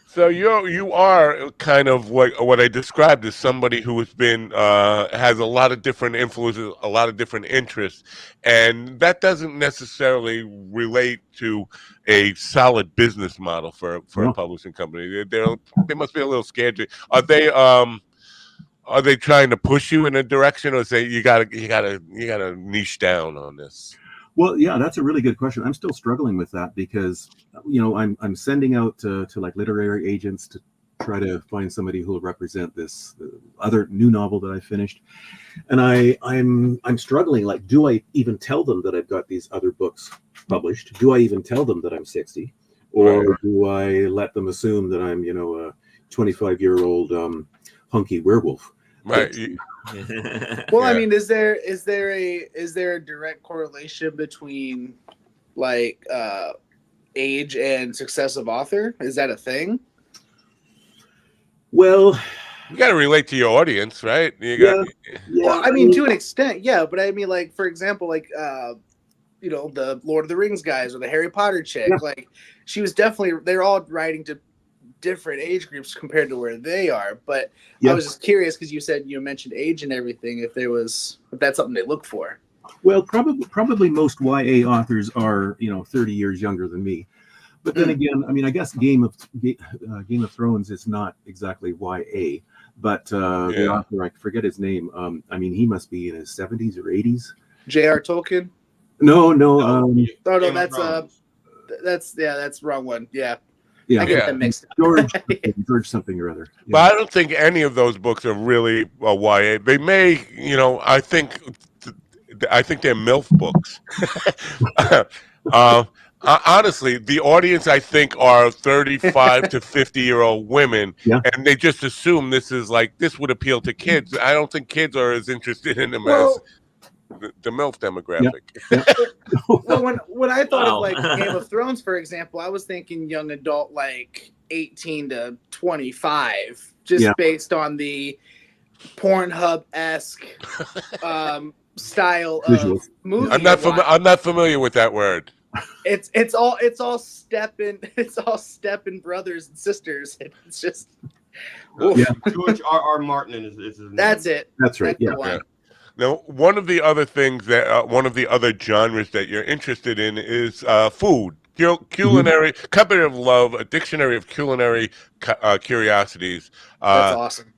So you are kind of what I described as somebody who has a lot of different influences, a lot of different interests, and that doesn't necessarily relate to a solid business model for a publishing company. They must be a little scared. Are they trying to push you in a direction, or say you gotta niche down on this? Well, yeah, that's a really good question. I'm still struggling with that because, I'm sending out to like literary agents to try to find somebody who will represent this other new novel that I finished, and I'm struggling. Like, do I even tell them that I've got these other books published? Do I even tell them that I'm 60, or do I let them assume that I'm a 25-year-old hunky werewolf? Right. Well, I mean, is there a direct correlation between like age and success of author? Is that a thing? Well, you got to relate to your audience, right? Yeah. Well, I mean, to an extent, yeah. But I mean, like, for example, like the Lord of the Rings guys or the Harry Potter chick, like she was they're all writing to different age groups compared to where they are, but I was just curious because you mentioned age and everything, if that's something they look for. Well, probably most YA authors are 30 years younger than me, but then again, I mean, I guess Game of Thrones is not exactly YA, but the author, I forget his name. I mean, he must be in his 70s or 80s. J.R. Tolkien? No. That's wrong one. Yeah. Yeah, I get them mixed up. George something or other. Yeah. But I don't think any of those books are really YA. They may, I think they're MILF books. Honestly, the audience I think are 35 to 50-year-old women, and they just assume this would appeal to kids. I don't think kids are as interested in them as the MILF demographic. Well, when I thought of like Game of Thrones, for example, I was thinking young adult, like 18 to 25, just based on the Pornhub-esque style of movie. I'm not familiar with that word. It's all stepping brothers and sisters. It's just George R.R. Martin is his name. That's it. That's right. That's Now, one of the other things one of the other genres that you're interested in is food, culinary, company of love, a dictionary of culinary curiosities. That's awesome.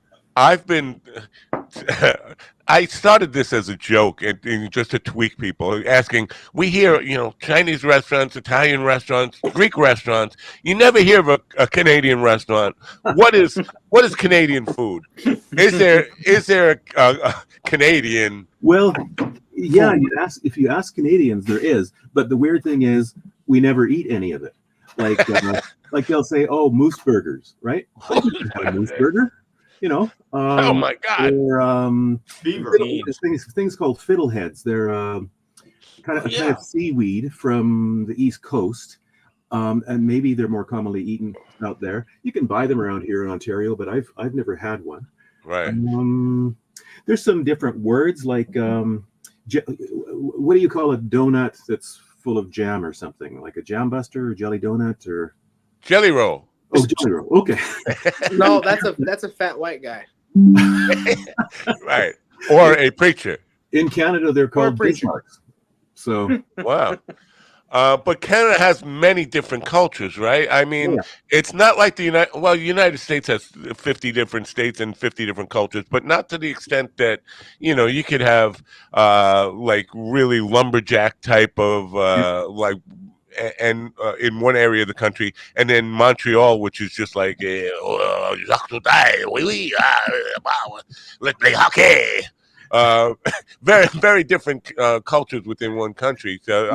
I started this as a joke and just to tweak people, asking, we hear, Chinese restaurants, Italian restaurants, Greek restaurants. You never hear of a Canadian restaurant. What is Canadian food? Is there a Canadian? Well, yeah, if you ask Canadians, there is. But the weird thing is, we never eat any of it. Like, like they'll say, "Oh, moose burgers," right? A moose burger. Oh my God! There's things called fiddleheads. They're kind of seaweed from the East Coast. and maybe they're more commonly eaten out there. You can buy them around here in Ontario, but I've never had one. Right. There's some different words like what do you call a donut that's full of jam or something, like a jam buster or jelly donut or Jelly roll. oh, jelly roll. Okay. No, that's a fat white guy. Right. Or a preacher. In Canada, they're called preacher. Bismarcks. So Wow. But Canada has many different cultures, right? I mean, it's not like the United States has 50 different states and 50 different cultures, but not to the extent that, you could have like really lumberjack type of like in one area of the country, and then Montreal, which is just like let's play hockey. Very, very different cultures within one country. So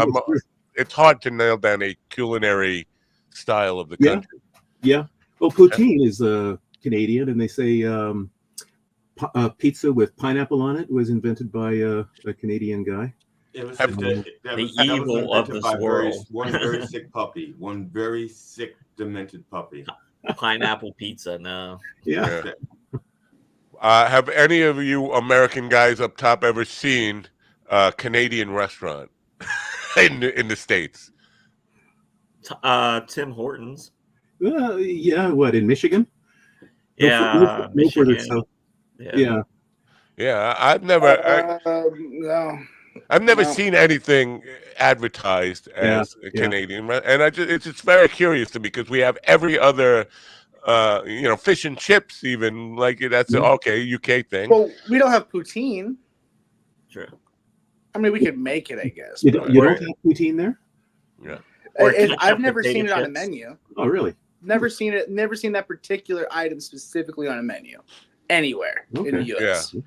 it's hard to nail down a culinary style of the country. Yeah. Well, poutine is Canadian, and they say pizza with pineapple on it was invented by a Canadian guy. It was the evil of this world. One very sick puppy. One very sick, demented puppy. Pineapple pizza, no. Yeah. Have any of you American guys up top ever seen a Canadian restaurant in the States? Tim Hortons. Yeah, what, in Michigan? Yeah, no further south. Yeah. I've never No. I've never seen anything advertised as a Canadian, and it's just very curious to me because we have every other fish and chips, even like that's okay UK thing. Well, we don't have poutine. True. I mean, we could make it, I guess. You don't have poutine there? Yeah. I've never seen it on a menu. Oh, really? Never seen it. Never seen that particular item specifically on a menu anywhere in the U.S. Yeah.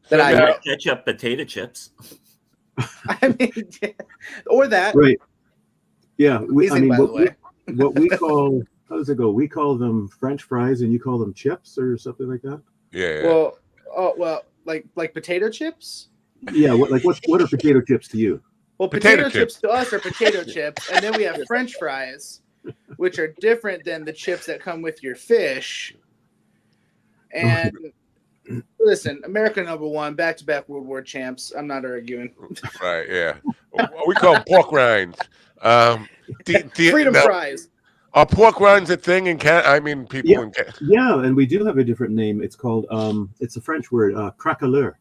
That I know. Ketchup potato chips. I mean, or that. Right. Yeah. What we call, how does it go? We call them French fries, and you call them chips or something like that. Yeah. Well, like potato chips. Yeah. What are potato chips to you? Well, potato chips to us are potato chips, and then we have French fries, which are different than the chips that come with your fish. And listen, America #1, back-to-back World War champs. I'm not arguing. Right, yeah. We call them pork rinds. Freedom fries. Are pork rinds a thing in Canada? I mean, people in Canada. Yeah, and we do have a different name. It's called, it's a French word, craquelure.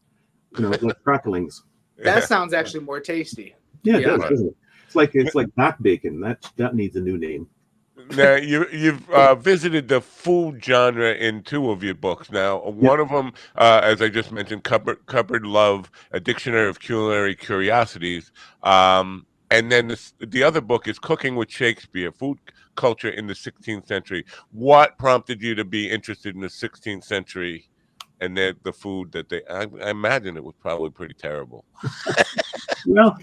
Like cracklings. That sounds actually more tasty. Yeah, it does, doesn't it? It's like back bacon. That needs a new name. Now you've visited the food genre in 2 of your books. Now, one of them, as I just mentioned, Cupboard Love: A Dictionary of Culinary Curiosities, and then the other book is Cooking with Shakespeare: Food Culture in the 16th Century. What prompted you to be interested in the 16th century and the food that I imagine it was probably pretty terrible. Well,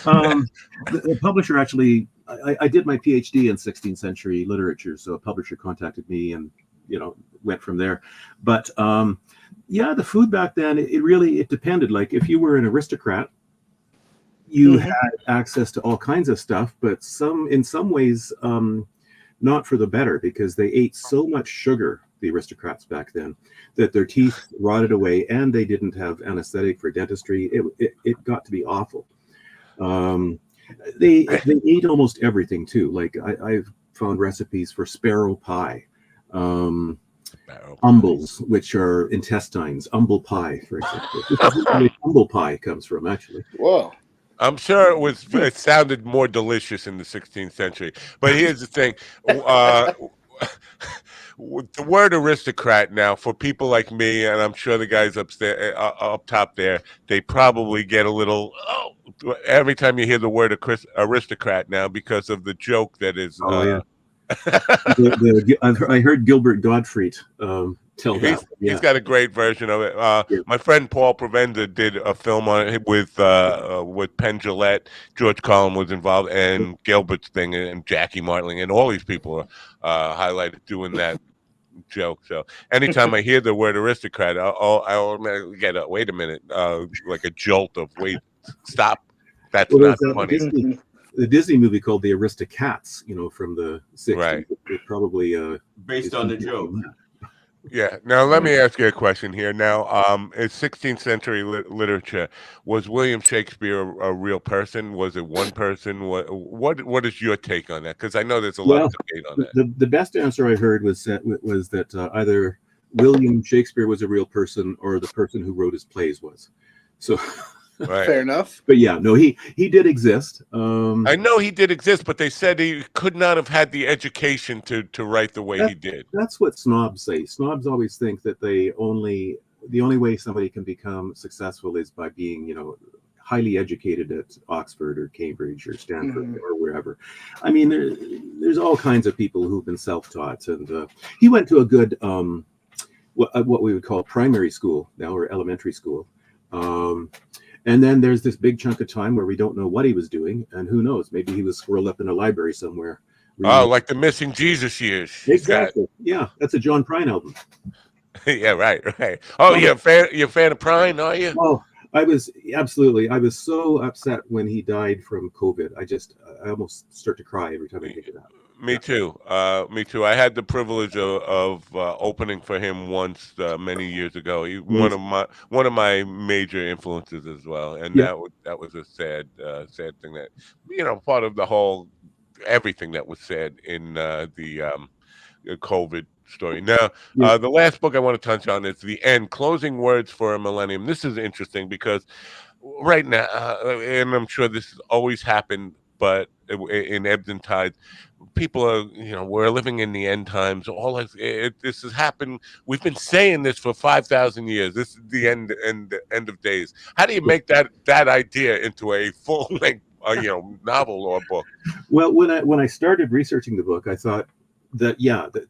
the publisher actually, I did my PhD in 16th century literature, so a publisher contacted me and, went from there. But the food back then, it depended. Like if you were an aristocrat, you had access to all kinds of stuff, but in some ways, not for the better, because they ate so much sugar, the aristocrats back then, that their teeth rotted away, and they didn't have anesthetic for dentistry. It got to be awful. They ate almost everything too. Like I've found recipes for sparrow pie, umbles, which are intestines, umble pie, for example. Which is where umble pie comes from, actually. Whoa. I'm sure it sounded more delicious in the 16th century. But here's the thing. The word aristocrat now, for people like me, and I'm sure the guys up top there, they probably get a little every time you hear the word aristocrat now because of the joke that is. I heard Gilbert Gottfried tell that. He's got a great version of it. My friend Paul Provenda did a film on it with Penn Jillette. George Collin was involved, and Gilbert's thing, and Jackie Martling, and all these people are highlighted doing that joke. So anytime I hear the word aristocrat, I automatically get wait a minute, like a jolt of wait, stop. That's not funny. the Disney movie called The Aristocats, from the 60s. Right. It probably Based on the joke. Yeah. Now let me ask you a question here. Now, in 16th century literature, was William Shakespeare a real person? Was it one person? What is your take on that? Because I know there's a lot of debate on that. The best answer I heard was that either William Shakespeare was a real person or the person who wrote his plays was. So. Right. Fair enough. But yeah, no, he did exist. I know he did exist, but they said he could not have had the education to write the way he did. That's what snobs say. Snobs always think that the only way somebody can become successful is by being, highly educated at Oxford or Cambridge or Stanford or wherever. I mean, there's all kinds of people who've been self-taught, and he went to a good what we would call primary school now, or elementary school. And then there's this big chunk of time where we don't know what he was doing, and who knows? Maybe he was swirled up in a library somewhere. Oh, like the Missing Jesus years. Exactly. Yeah, that's a John Prine album. Yeah, right. Oh, you're a fan of Prine, are you? Oh, I was so upset when he died from COVID. I almost start to cry every time I think of that. Me too. Me too. I had the privilege of opening for him once many years ago. One of my major influences as well, and that was a sad thing that part of the whole everything that was said in the COVID story. Now, the last book I want to touch on is The End: Closing Words for a Millennium. This is interesting because right now, and I'm sure this has always happened, but in ebbs and tides, people are, we're living in the end times. This has happened. We've been saying this for 5,000 years. This is the end of days. How do you make that idea into a full length, novel or book? Well, when I started researching the book, I thought that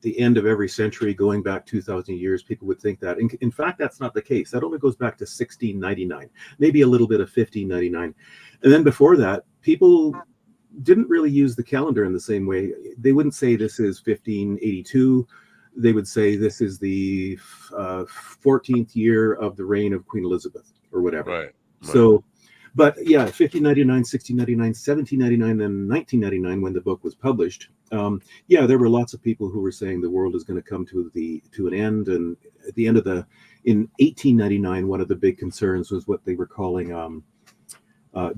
the end of every century, going back 2,000 years, people would think that. In fact, that's not the case. That only goes back to 1699, maybe a little bit of 1599, and then before that, people didn't really use the calendar in the same way. They wouldn't say this is 1582. They would say this is the 14th year of the reign of Queen Elizabeth or whatever. Right. So, but 1599, 1699, 1799, and 1999, when the book was published, there were lots of people who were saying the world is going to come to an end. And at the end of in 1899, one of the big concerns was what they were calling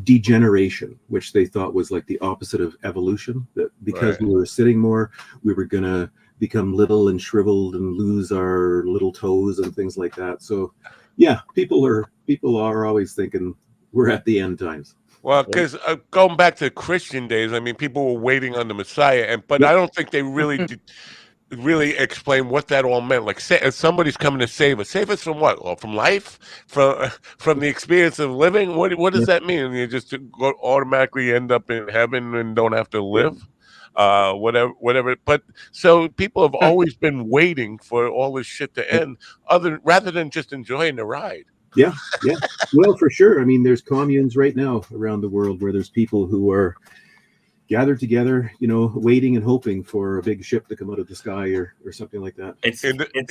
degeneration, which they thought was like the opposite of evolution, that because we were sitting more, we were going to become little and shriveled and lose our little toes and things like that. So people are always thinking we're at the end times. Well, because going back to Christian days, I mean, people were waiting on the Messiah, but I don't think they really really explain what that all meant. Like, say somebody's coming to save us from what? Well, from life, from the experience of living. What does that mean? You just automatically end up in heaven and don't have to live, whatever. But so people have always been waiting for all this shit to end, rather than just enjoying the ride. Yeah. Well, for sure. I mean, there's communes right now around the world where there's people who are gathered together, waiting and hoping for a big ship to come out of the sky or something like that. It's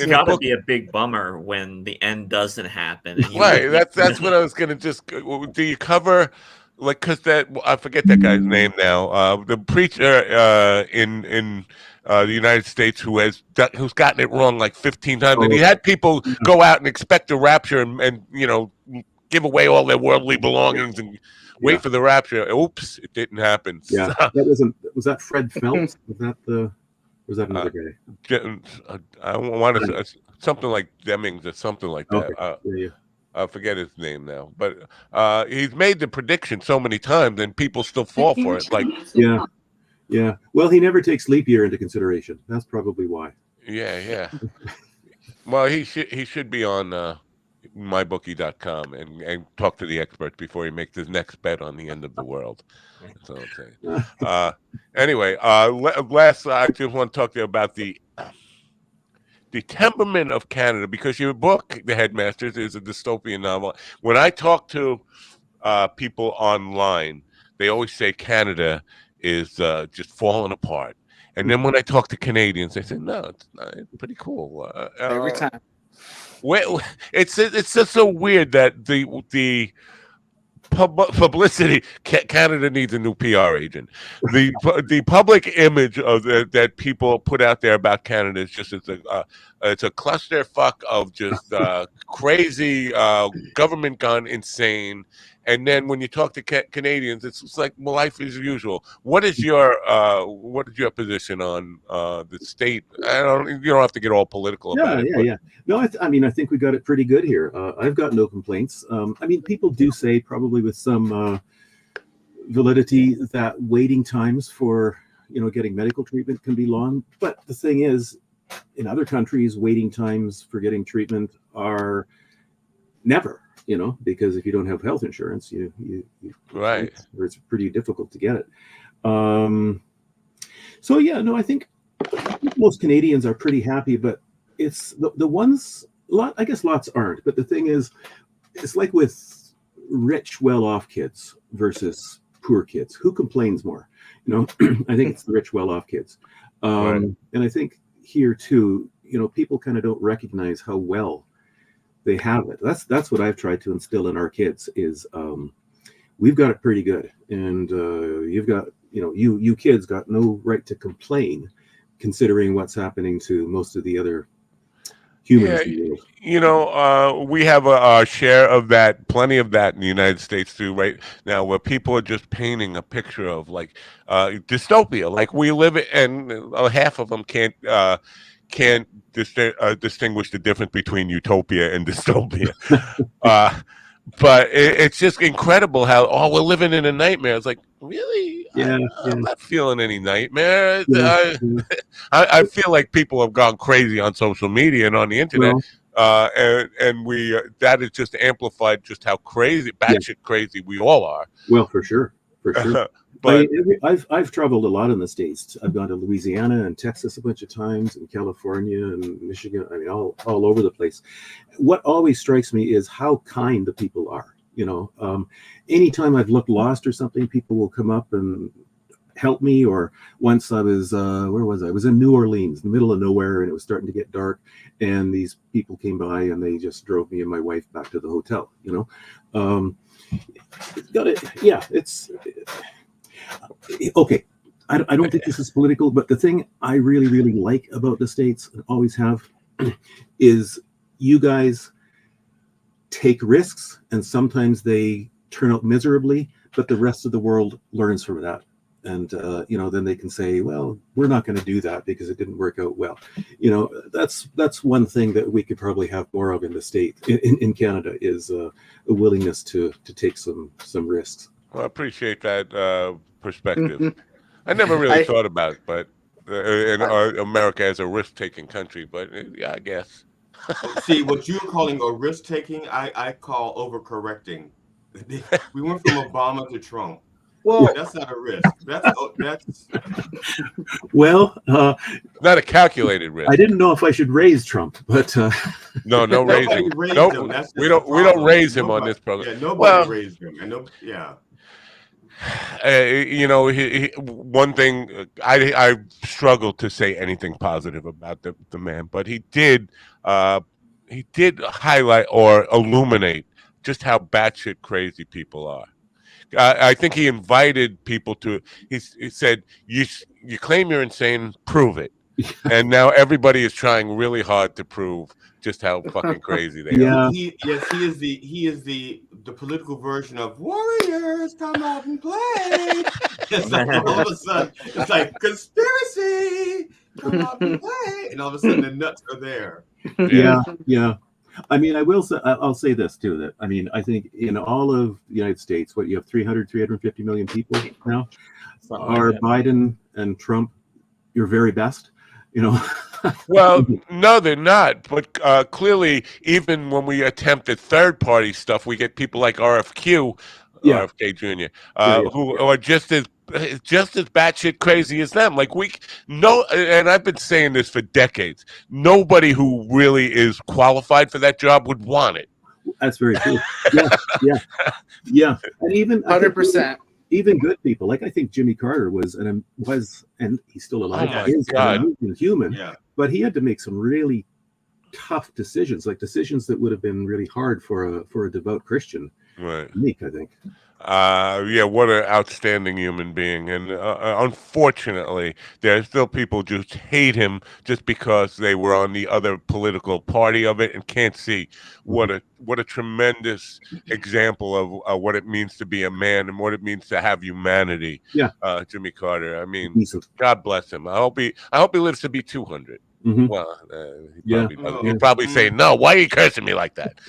got to be a big bummer when the end doesn't happen. Right. That's what I was going to just. Do you cover, like, because I forget that guy's name now. The preacher in the United States who's gotten it wrong like 15 times, and he had people go out and expect a rapture and give away all their worldly belongings and wait for the rapture. Oops, it didn't happen. Yeah, was that Fred Phelps? Was that another guy? I wanted to, something like Demings or something like that. Okay. I forget his name now, but he's made the prediction so many times, and people still fall for it. Like, yeah. Well, he never takes leap year into consideration. That's probably why. Yeah. Well, he should be on mybookie.com and talk to the experts before he makes his next bet on the end of the world. That's what I'm saying. Anyway, last, I just want to talk to you about the temperament of Canada, because your book, The Headmasters, is a dystopian novel. When I talk to people online, they always say Canada is just falling apart. And then when I talk to Canadians, they say, no, it's pretty cool. Every time. Well, it's just so weird that the publicity. Canada needs a new PR agent. The public image of that people put out there about Canada is just it's a clusterfuck of just crazy government gone insane. And then when you talk to Canadians, it's like, well, life as usual. What is your position on the state? You don't have to get all political about it. Yeah, But yeah. No, I mean, I think we got it pretty good here. I've got no complaints. I mean, people do say, probably with some validity, that waiting times for getting medical treatment can be long. But the thing is, in other countries, waiting times for getting treatment are never. Because if you don't have health insurance, you right, or it's pretty difficult to get it. So yeah, no, I think most Canadians are pretty happy, but it's the ones, I guess lots aren't. But the thing is, it's like with rich, well-off kids versus poor kids. Who complains more? I think it's the rich, well-off kids. Right. And I think here too, people kind of don't recognize how well they have it. That's what I've tried to instill in our kids is we've got it pretty good, and you've got you kids got no right to complain, considering what's happening to most of the other humans in the world. We have a share of that, plenty of that in the United States too, right now, where people are just painting a picture of like dystopia, like we live in, and half of them can't distinguish the difference between utopia and dystopia. But it's just incredible how we're living in a nightmare. It's like, really? I'm not feeling any nightmare. I feel like people have gone crazy on social media and on the internet. And we that is just amplified just how crazy, batshit crazy we all are. Well, for sure. But I've traveled a lot in the States. I've gone to Louisiana and Texas a bunch of times, and California and Michigan. I mean, all over the place. What always strikes me is how kind the people are. Anytime I've looked lost or something, people will come up and help me. Or once I was, where was I? I was in New Orleans, in the middle of nowhere, and it was starting to get dark. And these people came by and they just drove me and my wife back to the hotel. It's okay. I don't think this is political, but the thing I really, really like about the States, and always have, is you guys take risks, and sometimes they turn out miserably, but the rest of the world learns from that. And then they can say, well, we're not going to do that because it didn't work out well. That's one thing that we could probably have more of in the state, in Canada, is a willingness to take some risks. Well, I appreciate that perspective. I never really thought about it, but America as a risk-taking country, but yeah, I guess. See, what you're calling a risk-taking, I call overcorrecting. We went from Obama to Trump. Well, that's not a risk. That's well, not a calculated risk. I didn't know if I should raise Trump, but no raising. No, we don't raise him on this program. Yeah, nobody raised him. One thing I struggle to say anything positive about the man, but he did highlight or illuminate just how batshit crazy people are. I think he invited people to. He said, "You claim you're insane, prove it." And now everybody is trying really hard to prove just how fucking crazy they are. He is the political version of warriors come out and play. It's like all of a sudden it's like conspiracy come out and play, and all of a sudden the nuts are there. Yeah. I mean, I'll say this too, that I mean, I think in all of the United States, what you have 350 million people now, are Biden and Trump your very best? Well, no, they're not. But clearly, even when we attempt at third-party stuff, we get people like RFK Jr., who are just as batshit crazy as them. Like and I've been saying this for decades. Nobody who really is qualified for that job would want it. That's very true. Yeah. And even 100%. Even good people, like I think Jimmy Carter was, and he's still alive. Oh my God. Human, but he had to make some really tough decisions, like decisions that would have been really hard for a devout Christian. Right. unique, I think. Yeah, what an outstanding human being. And unfortunately, there are still people just hate him just because they were on the other political party of it and can't see Mhm. what a tremendous example of what it means to be a man and what it means to have humanity. Yeah, Jimmy Carter. I mean, decent. God bless him. I hope he lives to be 200. Hmm. Well, he Yeah, probably doesn't. yeah. He'd probably say, "No, why are you cursing me like that?"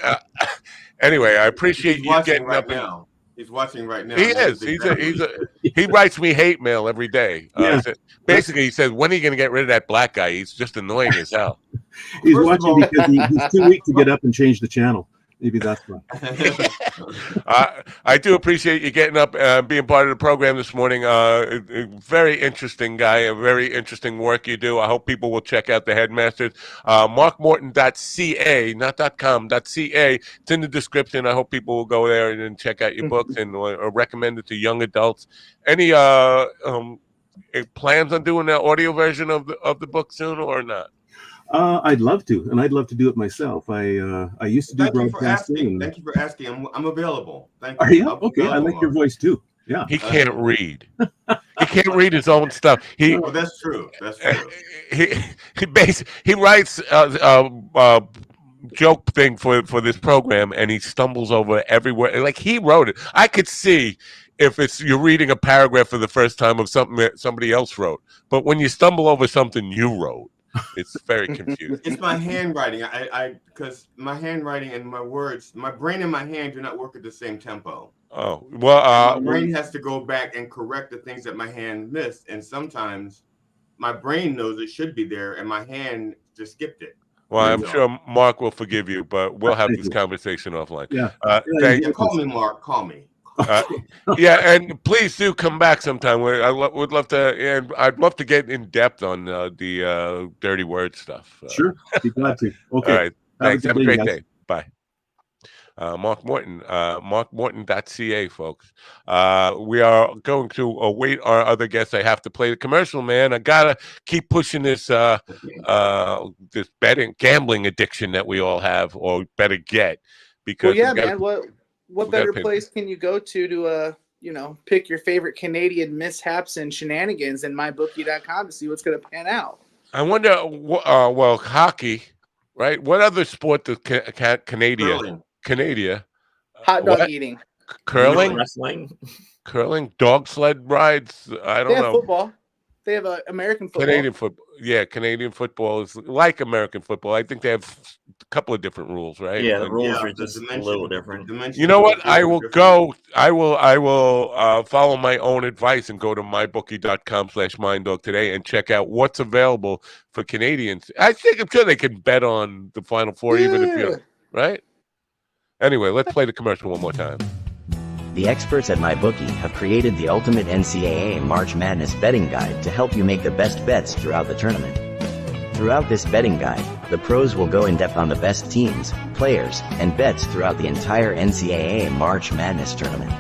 Uh, anyway, I appreciate He's you watching getting right up and now. He's watching right now. he And this is. is exactly what He writes me hate mail every day. Yeah. Basically, he says, "When are you going to get rid of that black guy? He's just annoying as hell." He's First of watching all- because he's too weak to get up and change the channel. Maybe that's why. I do appreciate you getting up, being part of the program this morning. A very interesting guy, a very interesting work you do. I hope people will check out the Headmasters. MarkMorton.ca, not .com, .ca. It's in the description. I hope people will go there and check out your books and recommend it to young adults. Any plans on doing the audio version of the book soon or not? I'd love to, and I'd love to do it myself. I used to do Thank you for broadcasting. asking. And... Thank you for asking. I'm available. Thank you. Are you? I'm Okay, I available, like your Mark. voice too. Yeah. He can't read. He can't read his own stuff. Oh, that's true. That's true. He writes joke thing for this program, and he stumbles over everywhere. Like he wrote it. I could see if you're reading a paragraph for the first time of something that somebody else wrote, but when you stumble over something you wrote, it's very confusing. It's my handwriting. Because my handwriting and my words, my brain and my hand do not work at the same tempo. Oh well, my brain has to go back and correct the things that my hand missed, and sometimes my brain knows it should be there, and my hand just skipped it. well, I'm sure Mark will forgive you, but we'll have Thank this you. conversation offline. Yeah. Thank Yeah, call me, Mark. Call me. Yeah, and please do come back sometime. Would love to, and I'd love to get in depth on the dirty word stuff. Sure, be glad to. Okay. All right, thanks. Have a great guys. day. Bye. Mark Morton, markmorton.ca, folks. We are going to await our other guests. I have to play the commercial, man. I gotta keep pushing this this gambling addiction that we all have, or better get. Because man. What better place can you go to pick your favorite Canadian mishaps and shenanigans than mybookie.com to see what's going to pan out? I wonder. Well, hockey, right? What other sport does Canada? Hot dog eating. Curling? Wrestling? Curling? Dog sled rides? I don't know. Football. They have American football. Canadian football. Yeah, Canadian football is like American football. I think they have a couple of different rules, right? Yeah, the rules are just a little different. You know what? I will go. I will follow my own advice and go to mybookie.com/minddog today and check out what's available for Canadians. I'm sure they can bet on the Final Four, even if you're right. Anyway, let's play the commercial one more time. The experts at MyBookie have created the ultimate NCAA March Madness betting guide to help you make the best bets throughout the tournament. Throughout this betting guide, the pros will go in depth on the best teams, players, and bets throughout the entire NCAA March Madness tournament.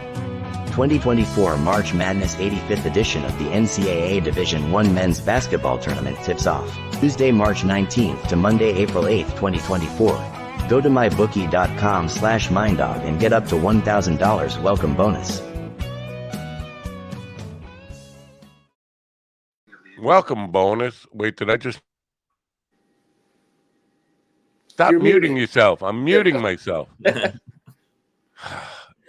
2024 March Madness 85th edition of the NCAA Division I Men's Basketball Tournament tips off Tuesday, March 19th to Monday, April 8th, 2024. Go to mybookie.com/minddog and get up to $1,000 welcome bonus. Welcome bonus. Wait, did I just stop You're muting muted. yourself? I'm muting myself.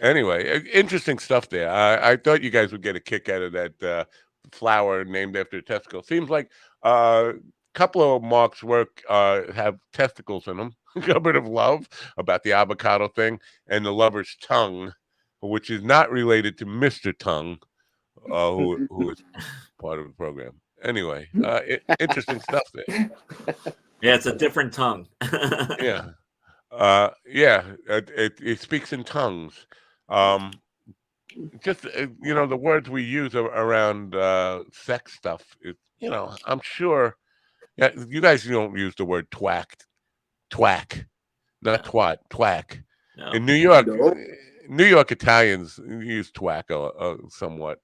Anyway, interesting stuff there. I thought you guys would get a kick out of that flower named after a testicle. Seems like a couple of Mark's work have testicles in them. Cupboard of Love about the avocado thing, and The Lover's Tongue, which is not related to Mr. Tongue, who is part of the program. Anyway, interesting stuff there. Yeah, it's a different tongue. Yeah. It speaks in tongues. Just the words we use around sex stuff is, I'm sure. Yeah, you guys don't use the word twack, not twat, twack. No. In New York, New York Italians use twack somewhat.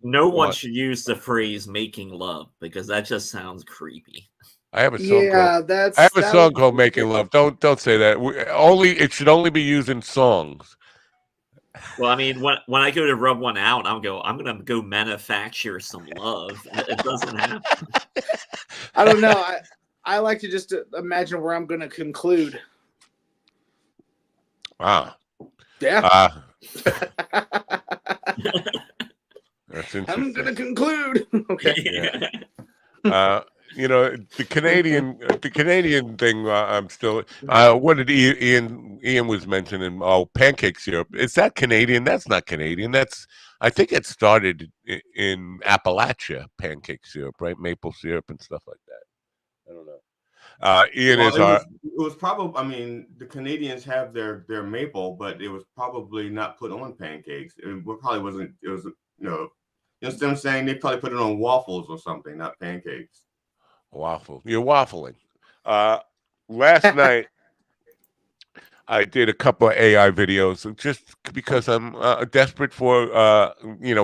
No one should use the phrase "making love" because that just sounds creepy. I have a song. I have a song called "Making Love." Don't say that. It should only be used in songs. Well, I mean, when I go to rub one out, I'm gonna go manufacture some love. It doesn't happen. I don't know. I like to just imagine where I'm going to conclude. Wow. Yeah. That's I'm interesting. going to conclude. Okay. Yeah. The Canadian thing. I'm still. What did Ian was mentioning? Oh, pancake syrup. Is that Canadian? That's not Canadian. I think it started in Appalachia. Pancake syrup, right? Maple syrup and stuff like that. I don't know. Ian Well, is our. it was probably. I mean, the Canadians have their maple, but it was probably not put on pancakes. It probably wasn't. It was you know what I'm saying? They probably put it on waffles or something, not pancakes. Waffle. You're waffling. Last night I did a couple of AI videos just because I'm desperate for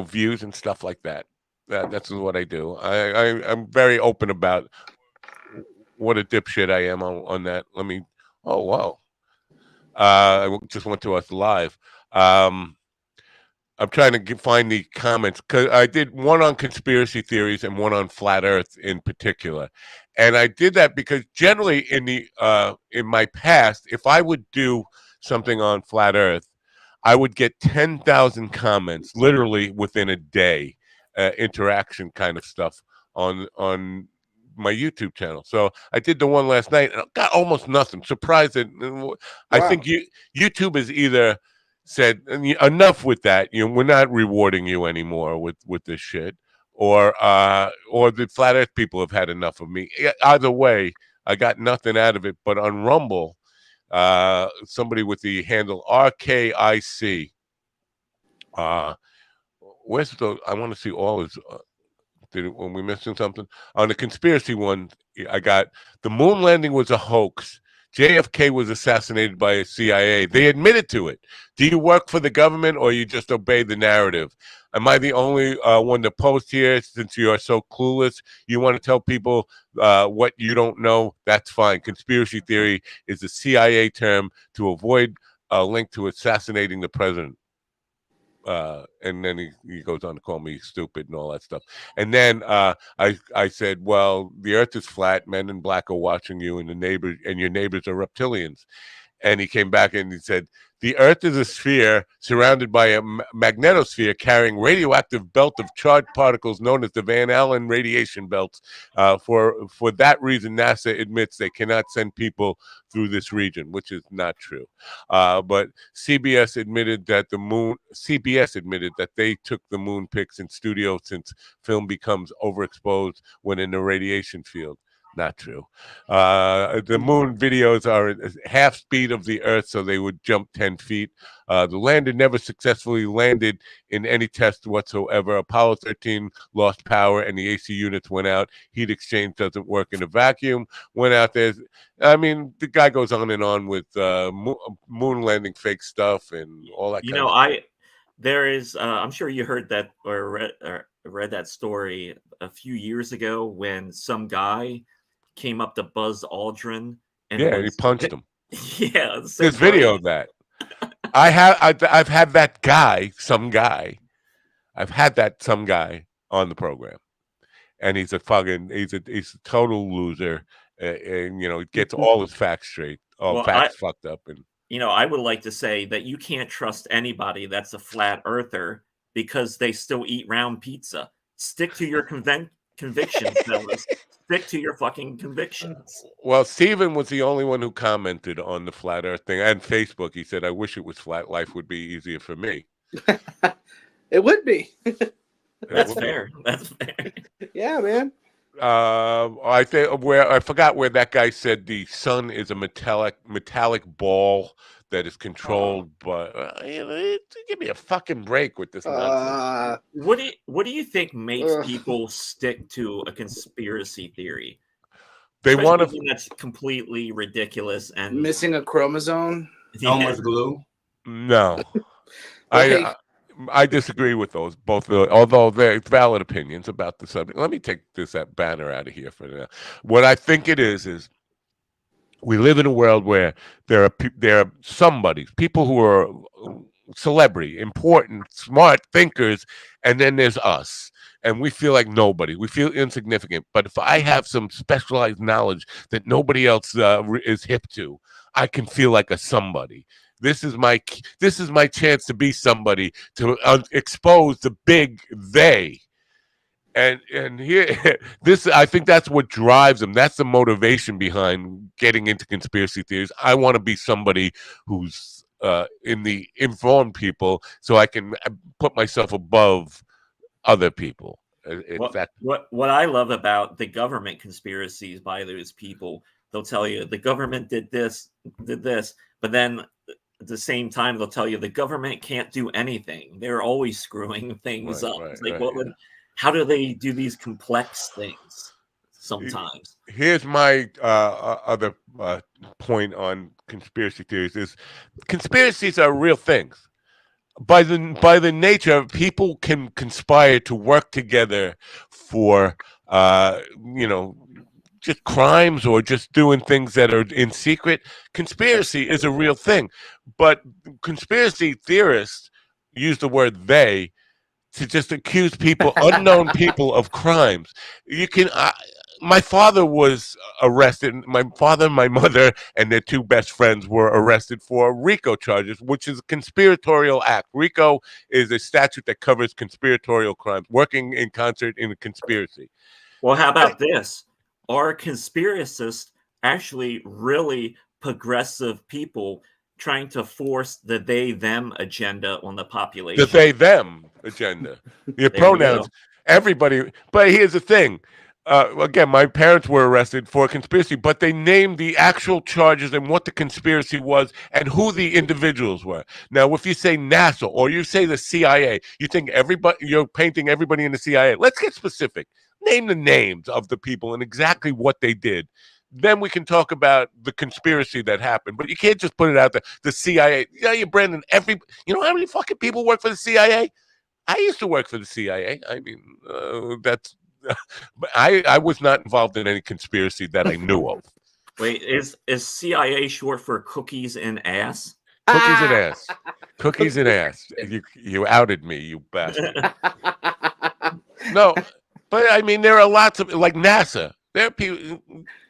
views and stuff like that. That's what I do. I'm very open about what a dipshit I am on that. Oh wow. I just went to us live. Um, I'm trying to find the comments because I did one on conspiracy theories and one on flat Earth in particular, and I did that because generally in my past, if I would do something on flat Earth, I would get 10,000 comments literally within a day, interaction kind of stuff on my YouTube channel. So I did the one last night and I got almost nothing. Surprised that I Wow. think YouTube is either said enough with that. We're not rewarding you anymore with this shit, or the flat Earth people have had enough of me. Either way, I got nothing out of it. But on Rumble, somebody with the handle RKIC, where's the? I want to see all his. When we missing something on the conspiracy one, I got the moon landing was a hoax. JFK was assassinated by a CIA. They admitted to it. Do you work for the government or you just obey the narrative? Am I the only one to post here since you are so clueless? You want to tell people what you don't know? That's fine. Conspiracy theory is a CIA term to avoid a link to assassinating the president. And then he goes on to call me stupid and all that stuff. And then I said, well, the earth is flat, men in black are watching you, and your neighbors are reptilians. And he came back and he said, the Earth is a sphere surrounded by a magnetosphere carrying radioactive belt of charged particles known as the Van Allen radiation belts. For that reason, NASA admits they cannot send people through this region, which is not true. But CBS admitted that they took the moon pics in studio since film becomes overexposed when in the radiation field. Not true. The moon videos are at half speed of the Earth, so they would jump 10 feet. The lander never successfully landed in any test whatsoever. Apollo 13 lost power and the AC units went out. Heat exchange doesn't work in a vacuum. Went out there. I mean, the guy goes on and on with moon landing fake stuff and all that kind of stuff. There is, I'm sure you heard that or read that story a few years ago when some guy came up to Buzz Aldrin and Yeah, he punched him. Yeah, There's video of that. I've had that guy, some guy. I've had that some guy on the program, and he's a total loser, and he gets all his facts straight, all Well, facts fucked up, and I would like to say that you can't trust anybody that's a flat earther because they still eat round pizza. Stick to your convictions, fellas. Stick to your fucking convictions. Well, Steven was the only one who commented on the flat Earth thing and Facebook. He said, "I wish it was flat. Life would be easier for me." It would be. That's fair. That's fair. Yeah, man. I think I forgot where that guy said the sun is a metallic ball that is controlled, but give me a fucking break with this nonsense. What do you think makes people stick to a conspiracy theory? They want to. That's completely ridiculous and missing a chromosome. Elmer's glue. No, I disagree with those both, although they're valid opinions about the subject. Let me take this banner out of here for now. What I think it is we live in a world where there are somebodies, people who are celebrity, important, smart thinkers, and then there's us. And we feel like nobody. We feel insignificant. But if I have some specialized knowledge that nobody else is hip to, I can feel like a somebody. This is my chance to be somebody, to expose the big they. And here, this, I think that's what drives them. That's the motivation behind getting into conspiracy theories. I want to be somebody who's in the informed people, so I can put myself above other people. It's that. What I love about the government conspiracies by those people, they'll tell you the government did this, but then at the same time they'll tell you the government can't do anything. They're always screwing things up. It's like, how do they do these complex things sometimes? Here's my other point on conspiracy theories: is conspiracies are real things. By the nature, people can conspire to work together for just crimes or just doing things that are in secret. Conspiracy is a real thing, but conspiracy theorists use the word they to just accuse people, unknown people, of crimes. You can. My father was arrested. My father, my mother, and their two best friends were arrested for RICO charges, which is a conspiratorial act. RICO is a statute that covers conspiratorial crimes, working in concert in a conspiracy. Well, how about this? Are conspiracists actually really progressive people trying to force the they-them agenda on the population? The they-them agenda. Your pronouns, everybody. But here's the thing. Again, my parents were arrested for conspiracy, but they named the actual charges and what the conspiracy was and who the individuals were. Now, if you say NASA or you say the CIA, you think you're painting everybody in the CIA. Let's get specific. Name the names of the people and exactly what they did. Then we can talk about the conspiracy that happened. But you can't just put it out there. The CIA. Brandon, you know how many fucking people work for the CIA? I used to work for the CIA. I mean, that's... But I was not involved in any conspiracy that I knew of. Wait, is CIA short for cookies and ass? Cookies and ass. Cookies and ass. You outed me, you bastard. No, but I mean, there are lots of, like NASA. There are people.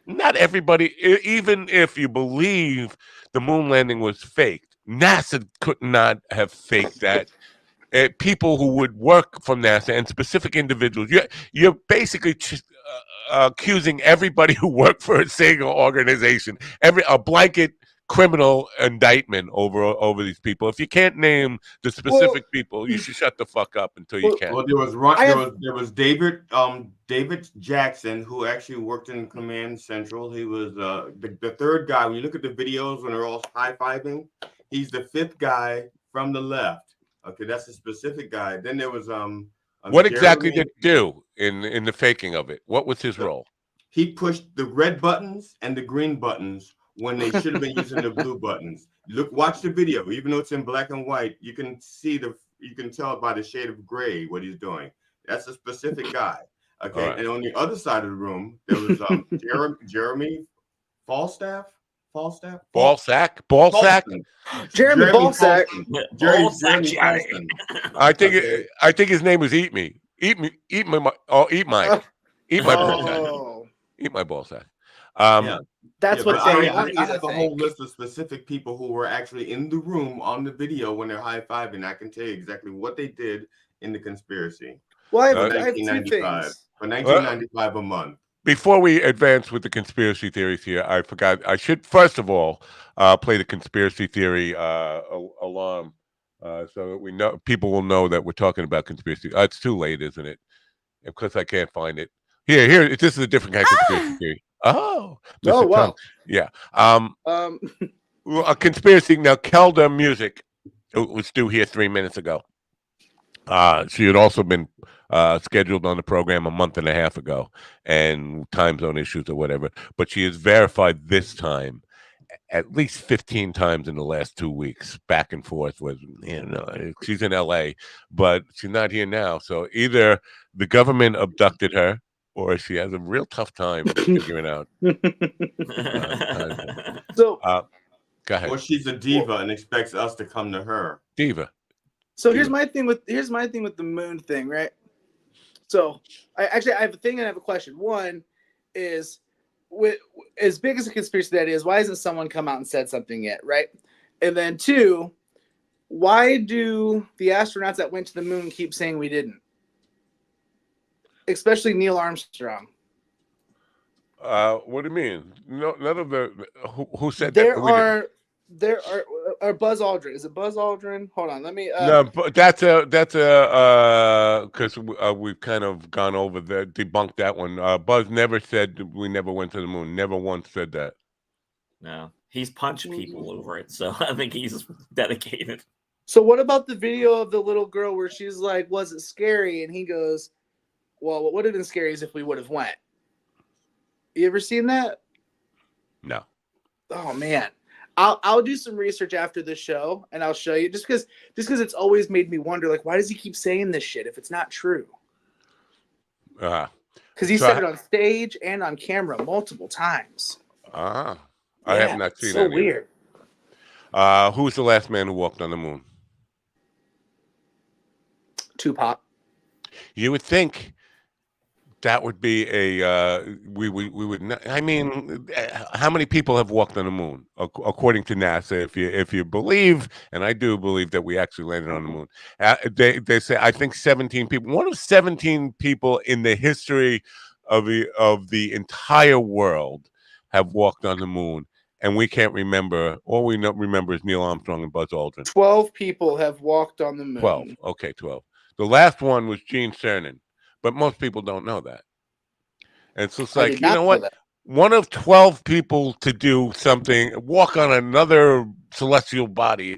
Not everybody. Even if you believe the moon landing was faked, NASA could not have faked that. People who would work from NASA and specific individuals. You're basically accusing everybody who worked for a single organization, a blanket criminal indictment over these people. If you can't name the specific people, you should shut the fuck up until you can. Well, there was David Jackson, who actually worked in Command Central. He was the third guy. When you look at the videos when they're all high-fiving, he's the fifth guy from the left. Okay, that's a specific guy. Then there was what exactly did he do in the faking of it? What was his role? He pushed the red buttons and the green buttons when they should have been using the blue buttons. Watch the video. Even though it's in black and white, you can tell by the shade of gray what he's doing. That's a specific guy. Okay, right. And on the other side of the room, there was Jeremy Falstaff. Ballsack. Jeremy Ballsack. Jeremy. I think his name was Eat Me. Eat my ballsack. Eat my ballsack. That's what they. I have a whole list of specific people who were actually in the room on the video when they're high-fiving. I can tell you exactly what they did in the conspiracy. Well, I have two things. For $19.95 a month. Before we advance with the conspiracy theories here, I forgot I should first of all play the conspiracy theory alarm so that we know people will know that we're talking about conspiracy. It's too late, isn't it? Of course, I can't find it. Here. This is a different kind of conspiracy theory. Oh, wow. Yeah. A conspiracy. Now, Kelda Music was due here 3 minutes ago. She had also been scheduled on the program a month and a half ago, and time zone issues or whatever. But she is verified this time at least 15 times in the last 2 weeks, back and forth. She's in LA, but she's not here now. So either the government abducted her, or she has a real tough time figuring out. Go ahead. Or she's a diva and expects us to come to her. Diva. So here's my thing with the moon thing, right? So I have a thing and I have a question. One is, as big as a conspiracy that is, why hasn't someone come out and said something yet, right? And then two, why do the astronauts that went to the moon keep saying we didn't? Especially Neil Armstrong. What do you mean? No, none of the who said There that? are Buzz Aldrin. Is it Buzz Aldrin? Hold on, let me. No, but that's a because we've kind of gone over debunked that one. Buzz never said we never went to the moon. Never once said that. No, he's punched people over it, so I think he's dedicated. So what about the video of the little girl where she's like, "Was it scary?" And he goes, "Well, what would have been scary is if we would have went." You ever seen that? No. Oh man, I'll do some research after the show and I'll show you. Just because it's always made me wonder, like, why does he keep saying this shit if it's not true? Because he said it on stage and on camera multiple times. I have not seen so that. So weird. Who's the last man who walked on the moon? Tupac. You would think that would be we would not, I mean, how many people have walked on the moon according to NASA? If you believe, and I do believe that we actually landed on the moon, they say I think 17 people. One of 17 people in the history of the entire world have walked on the moon, and we can't remember. All we remember is Neil Armstrong and Buzz Aldrin. 12 people have walked on the moon. 12. Okay, 12. The last one was Gene Cernan. But most people don't know that. And it's just like, you know what? One of 12 people to do something, walk on another celestial body,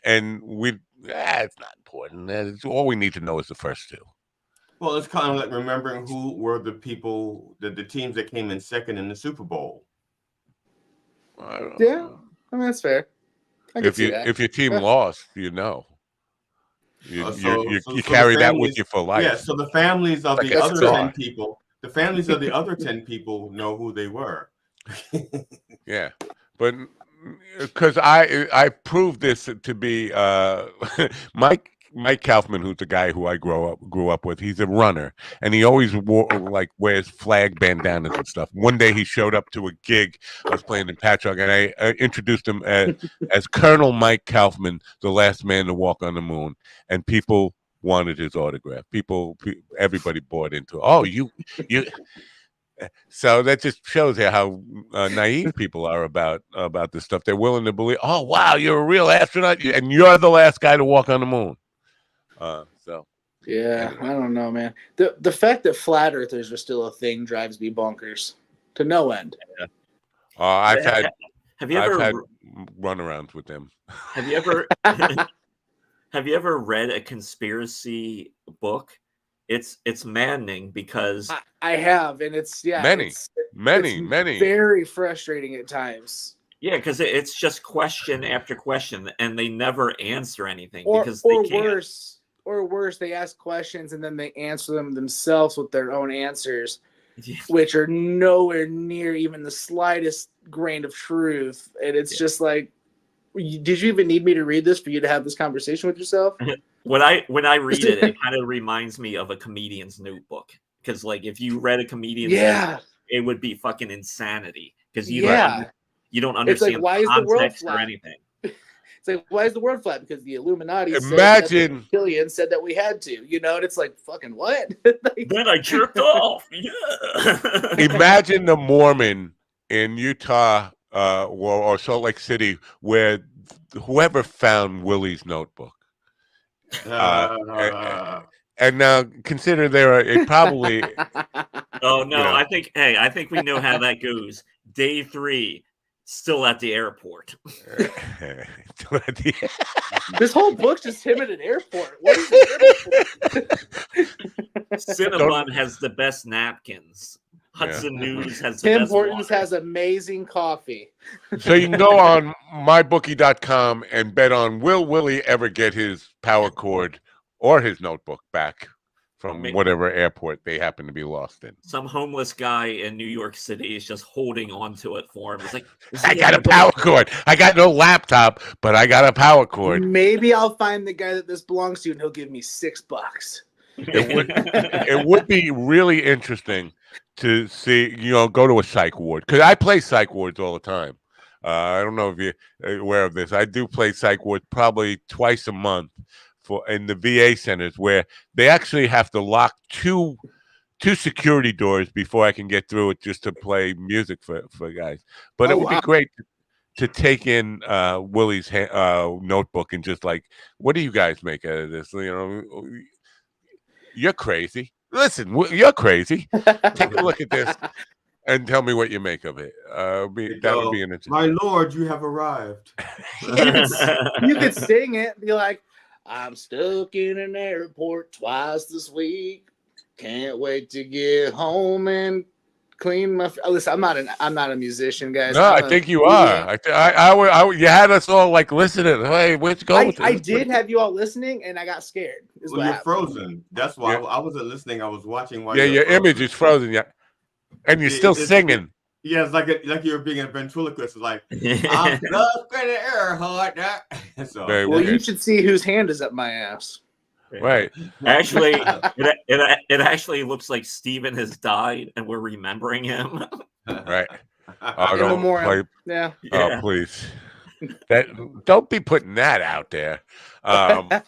and it's not important. All we need to know is the first two. Well, it's kind of like remembering who were the people, the teams that came in second in the Super Bowl. Yeah, I mean, that's fair. If your team lost, you know. You so carry that with you for life. Yeah, so the families of the other 10 people, the families of the other 10 people know who they were. Yeah, but because I proved this to be Mike Kaufman, who's the guy who I grew up with. He's a runner, and he always wears flag bandanas and stuff. One day he showed up to a gig. I was playing in Patchogue, and I introduced him as Colonel Mike Kaufman, the last man to walk on the moon, and people wanted his autograph. Everybody bought into it. Oh, you. So that just shows you how naive people are about this stuff. They're willing to believe, oh, wow, you're a real astronaut, and you're the last guy to walk on the moon. Yeah, I don't know, man. The fact that flat earthers are still a thing drives me bonkers to no end. Yeah. I've had runarounds with them. Have you ever read a conspiracy book? It's maddening because I have, and it's many very frustrating at times. Yeah, because it's just question after question, and they never answer anything or worse, they ask questions and then they answer them themselves with their own answers, which are nowhere near even the slightest grain of truth. And it's just like, did you even need me to read this for you to have this conversation with yourself? When I read it, it kind of reminds me of a comedian's notebook. Because like if you read a comedian's notebook, it would be fucking insanity. Because you don't understand the context or anything. It's like, why is the world flat? Because the Illuminati said that we had to, and it's like, fucking what? Then I jerked off. Yeah. Imagine the Mormon in Utah or Salt Lake City where whoever found Willie's notebook. And now consider it probably. Oh no! I think we know how that goes. Day 3. Still at the airport. This whole book's just him at an airport. What is it? Cinnabon has the best napkins. Hudson News has the Tim best Hortons water. has amazing coffee. So you can go on mybookie.com and bet on will Willie ever get his power cord or his notebook back from whatever airport they happen to be lost in. Some homeless guy in New York City is just holding on to it for him. It's like, I got a power cord. I got no laptop, but I got a power cord. Maybe I'll find the guy that this belongs to, and he'll give me $6. It would be really interesting to see, go to a psych ward, because I play psych wards all the time. I don't know if you're aware of this. I do play psych wards probably twice a month in the VA centers, where they actually have to lock two security doors before I can get through it, just to play music for guys. But it would be great to take in Willie's notebook and just like, what do you guys make out of this? You're crazy. Listen, you're crazy. Take a look at this and tell me what you make of it. That would be an interesting. My lord, you have arrived. You could sing it, be like, I'm stuck in an airport twice this week. Can't wait to get home and clean my. Listen, I'm not a musician, guys. No, I think you are. You had us all like listening. Hey, where's going? I did have you all listening, and I got scared. Well, you're frozen. That's why I wasn't listening. I was watching. Yeah, your image is frozen. Yeah, and you're still singing. Yeah, it's like you're being a ventriloquist. It's like, I'm stuck in the airport. So, well, you should see whose hand is up my ass. Right. Actually, it actually looks like Steven has died, and we're remembering him. Right. Yeah. Oh, please. Don't be putting that out there. I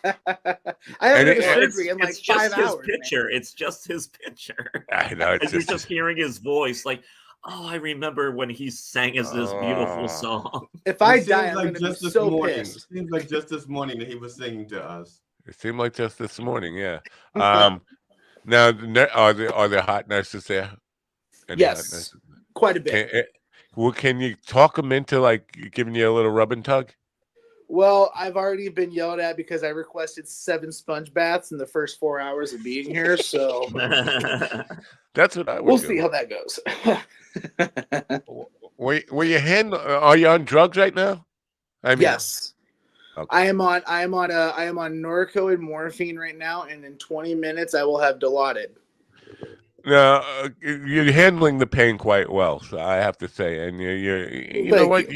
haven't had surgery in like 5 hours. It's just his picture. I know. You're just hearing his voice, like, oh, I remember when he sang us this beautiful song. If I die, I'm going to be so pissed. It seems like just this morning that he was singing to us. It seemed like just this morning, yeah. Now, are there hot nurses there? Yes, quite a bit. Can you talk them into like giving you a little rub and tug? Well, I've already been yelled at because I requested 7 sponge baths in the first 4 hours of being here. So that's what I would. We'll see how that goes. Are you on drugs right now? Yes. Okay. I am on Norco and morphine right now, and in 20 minutes I will have Dilaudid. No, you're handling the pain quite well, so I have to say. And you know what?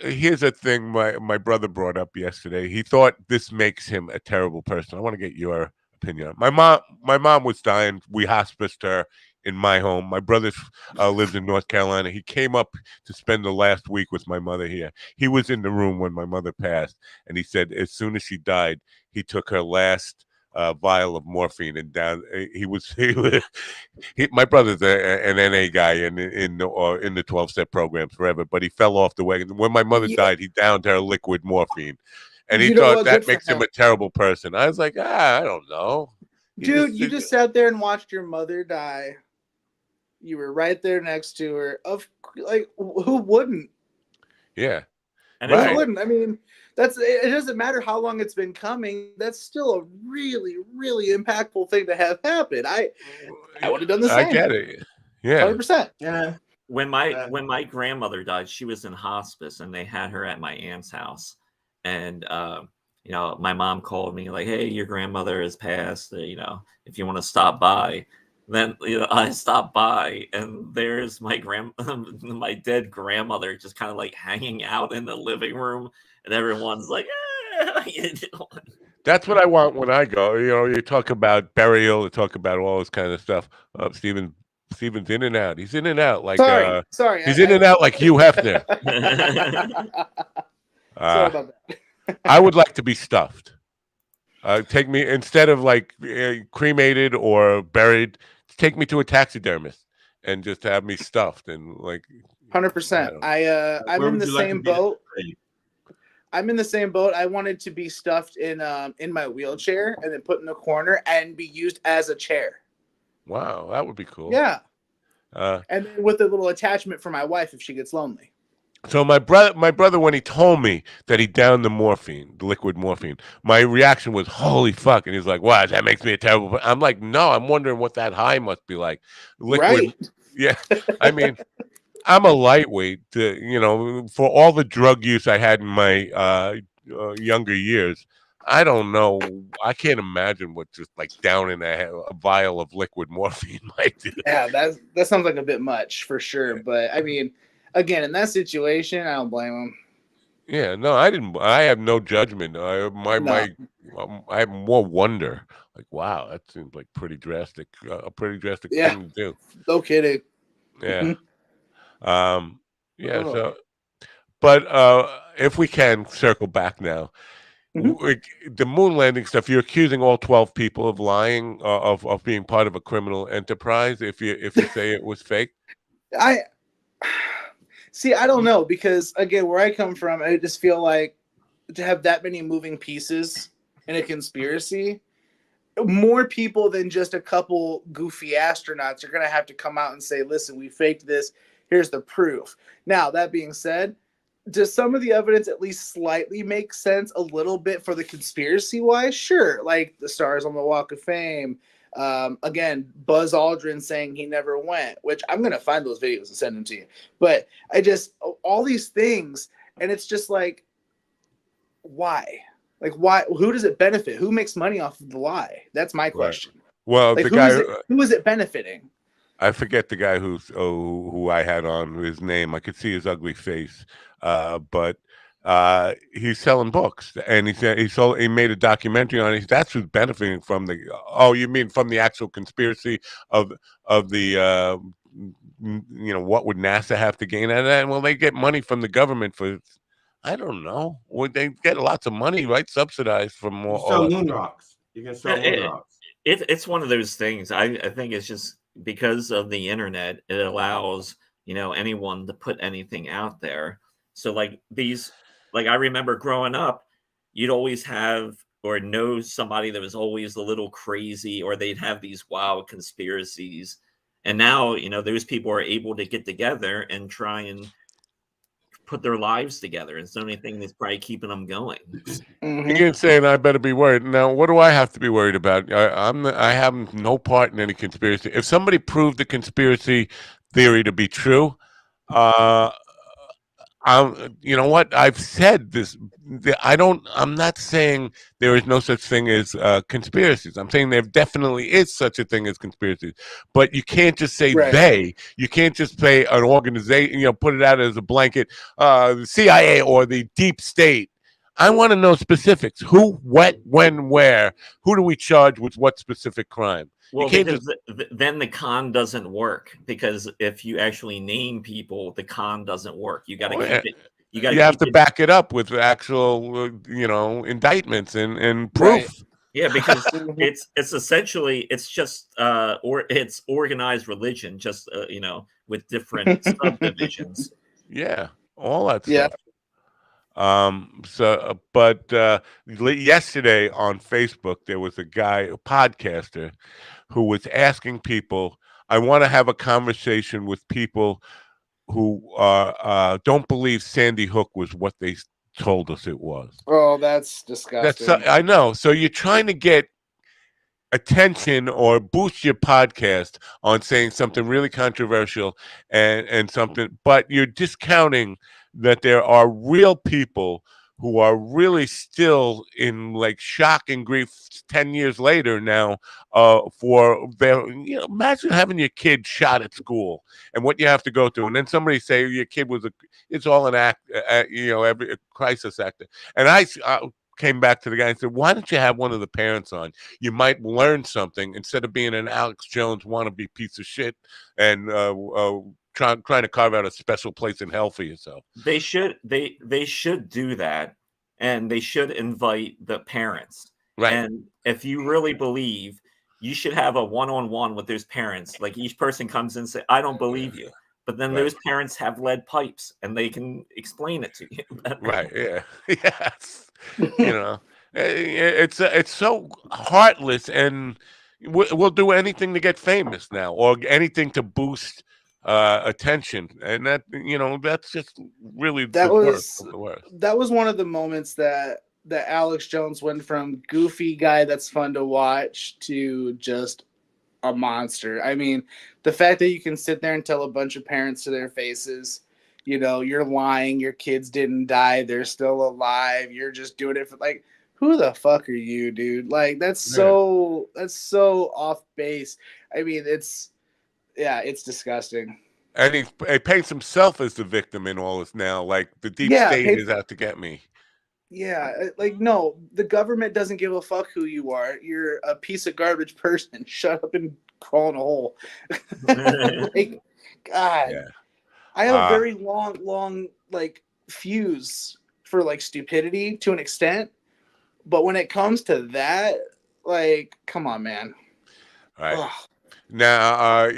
Here's a thing my brother brought up yesterday. He thought this makes him a terrible person. I want to get your opinion. My mom was dying. We hospiced her in my home. My brother lives in North Carolina. He came up to spend the last week with my mother here. He was in the room when my mother passed, and he said as soon as she died, he took her last vial of morphine and down. My brother's an NA guy in the 12-step programs forever, but he fell off the wagon. When my mother died, he downed her liquid morphine, and he thought that makes him a terrible person. I was like, I don't know. Dude, you just sat there and watched your mother die. You were right there next to her. Who wouldn't? Yeah. And who wouldn't? I mean, it doesn't matter how long it's been coming. That's still a really, really impactful thing to have happen. I would have done the same. I get it. Yeah. 100%. Yeah. When my grandmother died, she was in hospice, and they had her at my aunt's house. And my mom called me like, "Hey, your grandmother has passed. If you want to stop by." Then I stopped by, and there's my my dead grandmother just kind of like hanging out in the living room, and everyone's like, "How you doing?" That's what I want when I go. You talk about burial, you talk about all this kind of stuff. Steven's in and out. He's in and out like sorry. He's in and out like Hugh Hefner. Sorry about that. I would like to be stuffed. Take me instead of like cremated or buried. Take me to a taxidermist and just have me stuffed and like 100%. I'm in the same boat. I'm in the same boat. I wanted to be stuffed in my wheelchair and then put in the corner and be used as a chair. Wow, that would be cool. Yeah. And then with a little attachment for my wife if she gets lonely. So my brother, when he told me that he downed the liquid morphine, my reaction was, holy fuck. And he's like, wow, that makes me a terrible. I'm like, no, I'm wondering what that high must be like. Liquid. Right. Yeah. I mean, I'm a lightweight, for all the drug use I had in my younger years. I don't know. I can't imagine what just like down in a vial of liquid morphine might do. Yeah, that sounds like a bit much for sure. But I mean, again, in that situation, I don't blame him. Yeah, no, I didn't. I have no judgment. No, I have more wonder. Like, wow, that seems like a pretty drastic yeah, thing to do. no kidding. Yeah. Um. Yeah. Oh. So, but if we can circle back now, Mhm. the moon landing stuff. You're accusing all 12 people of lying, of being part of a criminal enterprise. If you say it was fake. I see. I don't know because again, where I come from, I just feel like to have that many moving pieces in a conspiracy, more people than just a couple goofy astronauts are going to have to come out and say, listen, we faked this. Here's the proof. Now, that being said, does some of the evidence at least slightly make sense a little bit for the conspiracy wise? Sure. Like the stars on the Walk of Fame. Again, Buzz Aldrin saying he never went, which I'm going to find those videos and send them to you. But all these things, and it's just like, why? Like, why? Who does it benefit? Who makes money off of the lie? That's my Right. question. Well, Like, the guy who is it benefiting? I forget the guy who I had on his name. I could see his ugly face, but he's selling books, and he made a documentary on it. That's who's benefiting from the. Oh, you mean from the actual conspiracy of the what would NASA have to gain out of that? Well, they get money from the government for. I don't know. Would they get lots of money, right? Subsidized from You all sell that moon stuff. rocks. You can sell moon rocks. It's one of those things. I think it's just because of the internet, it allows anyone to put anything out there. So like I remember growing up, you'd always have or know somebody that was always a little crazy, or they'd have these wild conspiracies. And now those people are able to get together and try and put their lives together. It's the only thing that's probably keeping them going. Mm-hmm. You're saying I better be worried. Now, what do I have to be worried about? I have no part in any conspiracy. If somebody proved the conspiracy theory to be true, uh, you know what? I've said this. I'm not saying there is no such thing as conspiracies. I'm saying there definitely is such a thing as conspiracies. But you can't just say Right. they. You can't just say an organization. Put it out as a blanket. The CIA or the deep state. I want to know specifics. Who, what, when, where. Who do we charge with what specific crime? You Well, can't just. because then the con doesn't work. Because if you actually name people, the con doesn't work. You got to Oh, keep yeah. it. You got to You have keep to it. back it up with actual, indictments and Right. proof. Yeah, because Mhm. it's essentially it's just or it's organized religion, just with different subdivisions. Yeah, all that Yeah. stuff. But yesterday on Facebook, there was a guy, a podcaster, who was asking people, I want to have a conversation with people who don't believe Sandy Hook was what they told us it was. Oh, that's disgusting. I know. So you're trying to get attention or boost your podcast on saying something really controversial and something, but you're discounting that there are real people who are really still in like shock and grief 10 years later now, for their, imagine having your kid shot at school and what you have to go through, and then somebody say your kid was it's all an act, every a crisis actor. And I came back to the guy and said, why don't you have one of the parents on? You might learn something instead of being an Alex Jones wannabe piece of shit and trying to carve out a special place in hell for yourself. They should do that, and they should invite the parents. Right. And if you really believe, you should have a one-on-one with those parents. Like each person comes in and say, "I don't believe you," but then Right. those parents have lead pipes, and they can explain it to you. Right. Yeah. Yes. It's so heartless, and we'll do anything to get famous now, or anything to boost attention, and that's just really that the worst was of the worst. that was one of the moments that Alex Jones went from goofy guy that's fun to watch to just a monster. I mean, the fact that you can sit there and tell a bunch of parents to their faces, you're lying, your kids didn't die, they're still alive, you're just doing it for like, who the fuck are you, dude? Like that's so off base. I mean, it's disgusting. And he paints himself as the victim in all this now. Like the deep Yeah, state is out to get me. yeah, like no, the government doesn't give a fuck who you are. You're a piece of garbage person. Shut up and crawl in a hole. Like, God, Yeah. I have a very long like fuse for like stupidity to an extent, but when it comes to that, like, come on, man. All right. Ugh. Now,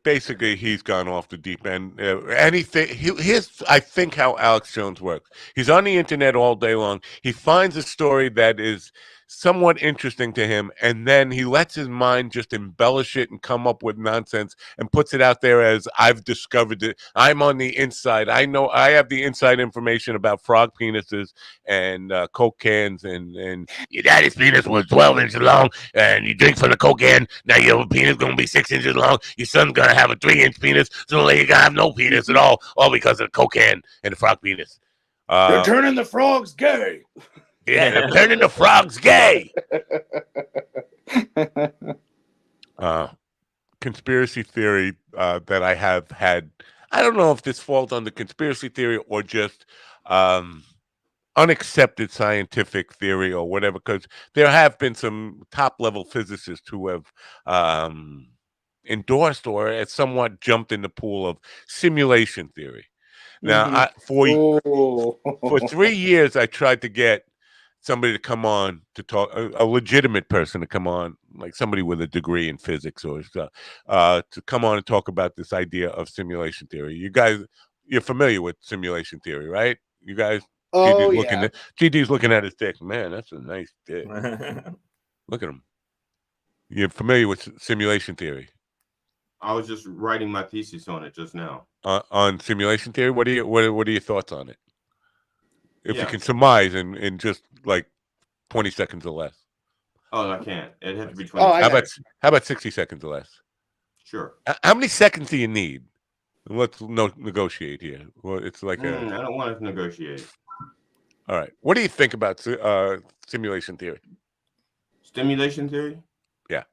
basically, he's gone off the deep end. Here's, I think, how Alex Jones works. He's on the internet all day long. He finds a story that is somewhat interesting to him, and then he lets his mind just embellish it and come up with nonsense and puts it out there as I've discovered it. I'm on the inside. I know I have the inside information about frog penises and Coke cans, and your daddy's penis was 12 inches long, and you drink from the Coke can. Now your penis gonna be 6 inches long. Your son's gonna have a 3-inch penis. So you're gonna have no penis at all because of the Coke can and the frog penis. They're turning the frogs gay. Yeah, they're turning the frogs gay. Conspiracy theory that I have had. I don't know if this falls under conspiracy theory or just unaccepted scientific theory or whatever, because there have been some top level physicists who have endorsed or somewhat jumped in the pool of simulation theory. Now, for 3 years, I tried to get somebody to come on to talk, a legitimate person to come on, like somebody with a degree in physics or stuff, to come on and talk about this idea of simulation theory. You guys, you're familiar with simulation theory, right? You guys, Oh GD's looking at his dick. Man, that's a nice dick. Look at him. You're familiar with simulation theory? I was just writing my thesis on it just now. On simulation theory, what are your thoughts on it? If you Yeah. can surmise in just like 20 seconds or less. Oh, I can't. It had to be 20 How about 60 seconds or less? Sure. How many seconds do you need? Let's negotiate here. Well, it's like I don't want to negotiate. All right. What do you think about simulation theory? Stimulation theory? Yeah.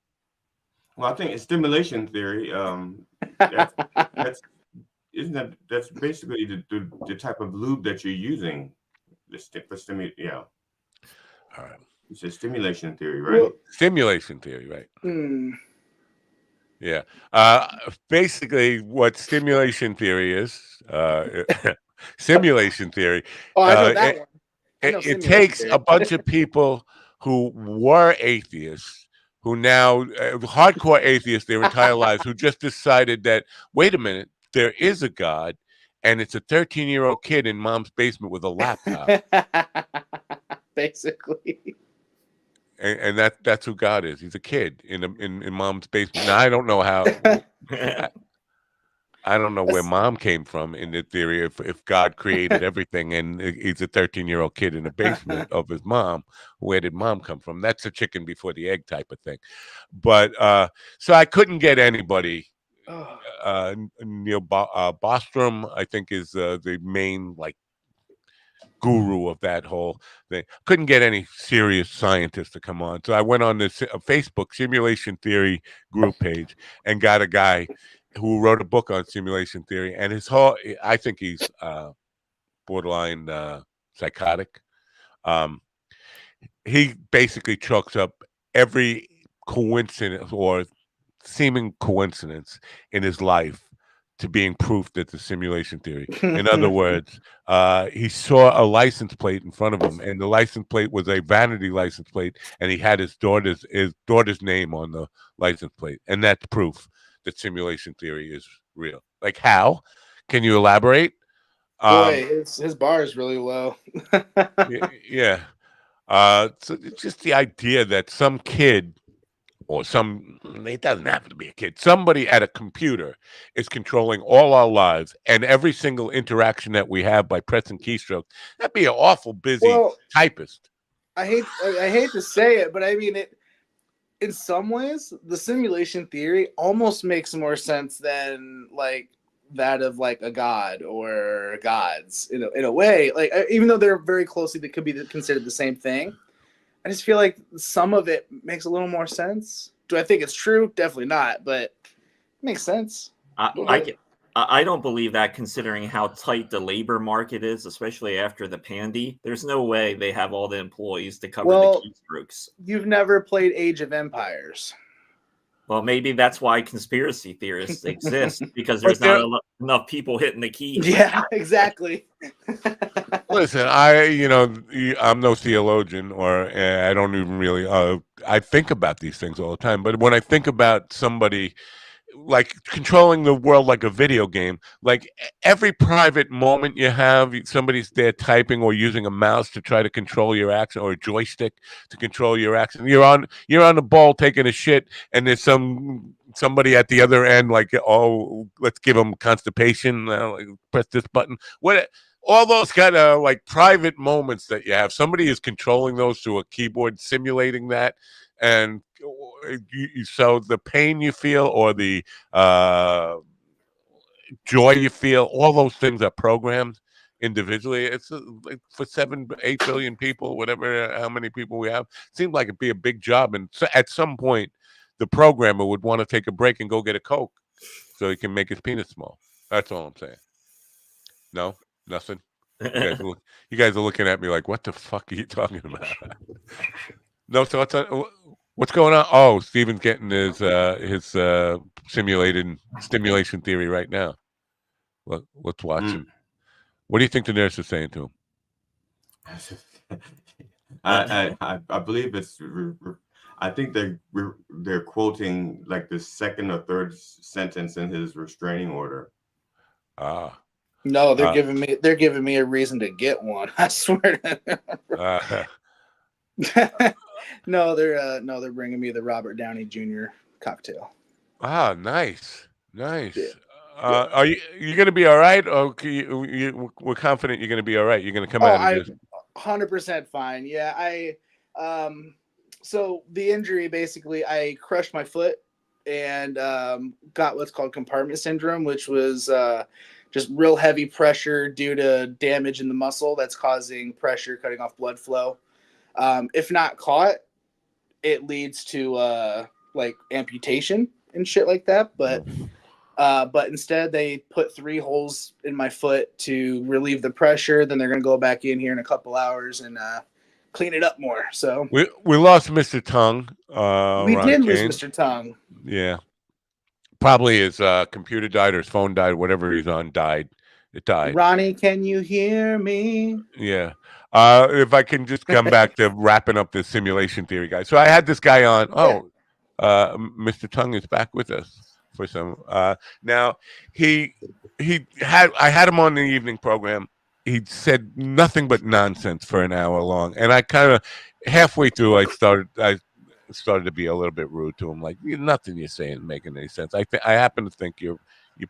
Well, I think it's stimulation theory. That's basically the type of lube that you're using. Yeah. All right. It's a stimulation theory, right? Well, stimulation theory, right? Yeah. Basically, what stimulation theory is, simulation theory. Oh, I know that one. It takes a bunch of people who were atheists, who now hardcore atheists their entire lives, who just decided that, wait a minute, there is a God, and it's a 13-year-old kid in mom's basement with a laptop. Basically. And that's who God is. He's a kid in mom's basement. Now I don't know how. I don't know where mom came from in the theory. If God created everything and he's a 13-year-old kid in the basement of his mom, where did mom come from? That's a chicken before the egg type of thing. But so I couldn't get anybody. Neil Bostrom, I think, is the main guru of that whole thing. Couldn't get any serious scientists to come on, so I went on this Facebook simulation theory group page and got a guy who wrote a book on simulation theory, and I think he's borderline psychotic. He basically chalks up every coincidence or seeming coincidence in his life to being proof that the simulation theory. In other words, he saw a license plate in front of him, and the license plate was a vanity license plate, and he had his daughter's name on the license plate, and that's proof that simulation theory is real. Like how? Can you elaborate? Boy, his bar is really low. Yeah. So it's just the idea that some kid or it doesn't have to be a kid, somebody at a computer is controlling all our lives and every single interaction that we have by pressing keystrokes. That'd be an awful busy typist. I hate to say it, but I mean it. In some ways, the simulation theory almost makes more sense than that of a god or gods in a way. Even though they're very closely, they could be considered the same thing. I just feel like some of it makes a little more sense. Do I think it's true? Definitely not, but it makes sense. I don't believe that, considering how tight the labor market is, especially after the pandy. There's no way they have all the employees to cover the Well, keystrokes. you've never played Age of Empires. Well, maybe that's why conspiracy theorists exist, because But there's not enough people hitting the keys. Yeah, exactly. listen, I'm no theologian, or I don't even really. I think about these things all the time. But when I think about somebody like controlling the world like a video game, like every private moment you have, somebody's there typing or using a mouse to try to control your action, or a joystick to control your action. You're on the ball taking a shit, and there's somebody at the other end like, oh, let's give them constipation, like, press this button, what, all those kind of like private moments that you have, somebody is controlling those through a keyboard, simulating that. And so the pain you feel, or the joy you feel, all those things are programmed individually. It's like for 7-8 billion people, whatever, how many people we have. Seems like it'd be a big job, and so at some point the programmer would want to take a break and go get a Coke so he can make his penis small. That's all I'm saying. No, nothing. You guys are looking at me like, what the fuck are you talking about? No thoughts on what's going on? Oh, Steven's getting his simulated stimulation theory right now. Let's watch him. What do you think the nurse is saying to him? I believe it's. I think they're quoting like the second or third sentence in his restraining order. No, they're giving me a reason to get one. I swear. No, they're bringing me the Robert Downey Jr. cocktail. Nice. Yeah. Are you going to be all right? Or we're confident you're going to be all right. You're going to come out of this. 100% fine. Yeah, so the injury, basically, I crushed my foot and got what's called compartment syndrome, which was just real heavy pressure due to damage in the muscle that's causing pressure, cutting off blood flow. If not caught, it leads to like amputation and shit like that. But instead they put 3 holes in my foot to relieve the pressure. Then they're going to go back in here in a couple hours and clean it up more. So we lost Mr. Tongue. We did lose Mr. Tongue. Yeah. Probably his computer died or his phone died, whatever he's on died. It died. Ronnie, can you hear me? Yeah. If I can just come back to wrapping up this simulation theory, guys. So I had this guy on. Mr. Tongue is back with us for some. Now I had him on the evening program. He said nothing but nonsense for an hour long, and I kind of halfway through I started to be a little bit rude to him, like, nothing you're saying making any sense. I happen to think you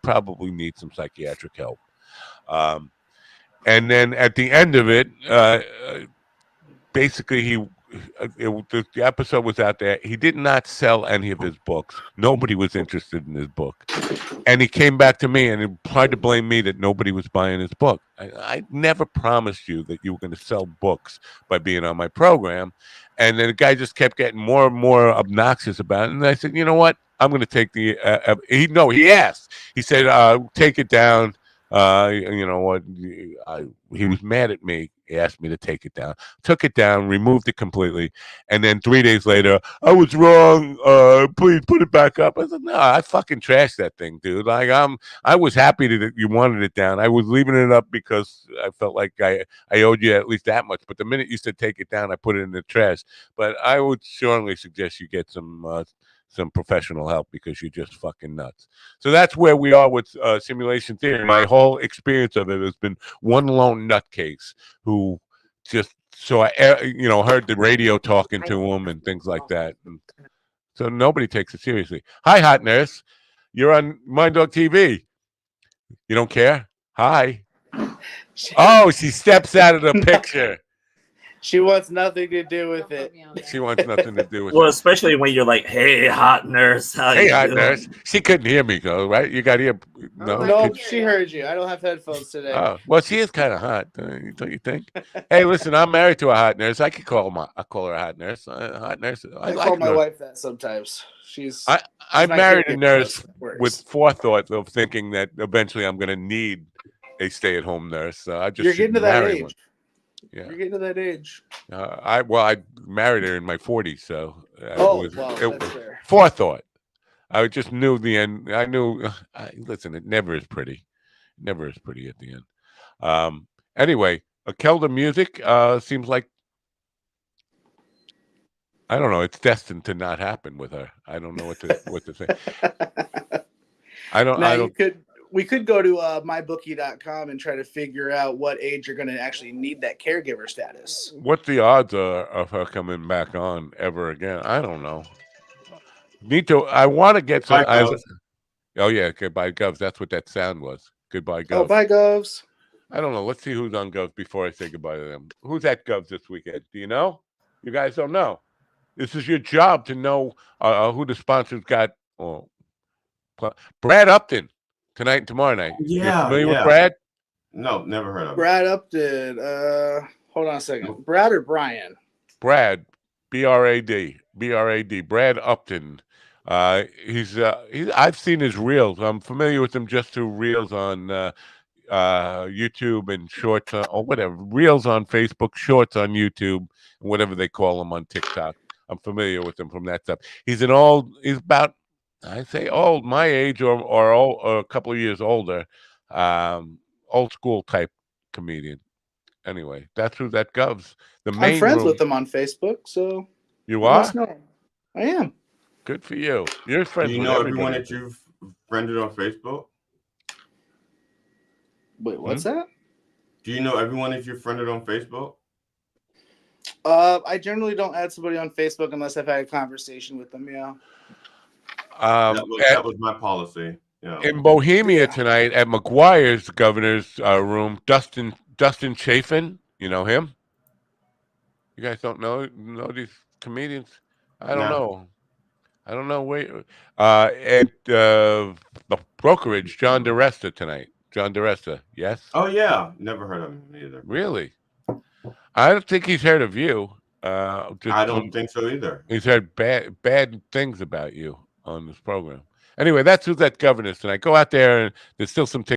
probably need some psychiatric help. And then at the end of it, basically the episode was out there. He did not sell any of his books. Nobody was interested in his book. And he came back to me and he tried to blame me that nobody was buying his book. I never promised you that you were going to sell books by being on my program. And then the guy just kept getting more and more obnoxious about it. And I said, you know what? I'm going to take the he asked. He said, take it down. You know what? He was mad at me. He asked me to take it down. Took it down, removed it completely, and then 3 days later, I was wrong. Please put it back up. I said, no, I fucking trashed that thing, dude. Like I was happy that you wanted it down. I was leaving it up because I felt like I owed you at least that much. But the minute you said take it down, I put it in the trash. But I would strongly suggest you get some professional help because you're just fucking nuts. So that's where we are with simulation theory. My whole experience of it has been one lone nutcase who just heard the radio talking to him and things like that. And so nobody takes it seriously. Hi, hot nurse. You're on Mind Dog TV. You don't care? Hi. Oh, she steps out of the picture. She wants nothing to do with it. She wants nothing to do with Well, it. especially when you're like, "Hey, hot nurse, how Hey, you hot doing?" nurse. She couldn't hear me though, right? You got to hear. No, Nope, she heard you. I don't have headphones today. well, she is kind of hot, don't you think? Hey, listen, I'm married to a hot nurse. I could I call her a hot nurse. Hot nurse. I I call like my her. wife that sometimes. She's I my married a caregiver, nurse so it works. with forethought of thinking that eventually I'm going to need a stay-at-home nurse. So I just You're should getting to that marry age. one. Yeah. You're getting to that age. I married her in my 40s, so Well, that's fair. forethought. I just knew the end. I knew. Listen, it never is pretty. Never is pretty at the end. Anyway, Kelda music seems like I don't know. It's destined to not happen with her. I don't know what to say. I don't. We could go to mybookie.com and try to figure out what age you're going to actually need that caregiver status. What the odds are of her coming back on ever again? I don't know. I want to get some. Oh yeah, goodbye Govs. That's what that sound was. Goodbye Govs. Oh, bye Govs. I don't know. Let's see who's on Govs before I say goodbye to them. Who's at Govs this weekend? Do you know? You guys don't know. This is your job to know who the sponsors got. Oh, Brad Upton tonight and tomorrow night. You're familiar with Brad? No, never heard of him. Brad Upton. Hold on a second. Brad or Brian? Brad, B-R-A-D. Brad Upton. He's I've seen his reels. I'm familiar with him just through reels on YouTube and shorts or whatever. Reels on Facebook, shorts on YouTube, whatever they call them on TikTok. I'm familiar with him from that stuff. He's about, I say old, my age or a couple of years older, old school type comedian. Anyway, that's who that Govs. The main I'm friends room. with him on Facebook, so You are? must know him. I am. Good for you. You're friends Do you with know everybody. everyone that you've friended on Facebook? Wait, what's that? Do you know everyone that you've friended on Facebook? I generally don't add somebody on Facebook unless I've had a conversation with them. Yeah. That was my policy. Yeah. In Bohemia tonight at McGuire's governor's room, Dustin Chafin. You know him? You guys don't know these comedians? I don't know. I don't know where. At the brokerage, John DeResta tonight. John DeResta, yes? Oh, yeah. Never heard of him either. Really? I don't think he's heard of you. I don't think so either. He's heard bad things about you on this program. Anyway, that's who's at Governor's tonight. Go out there, and there's still some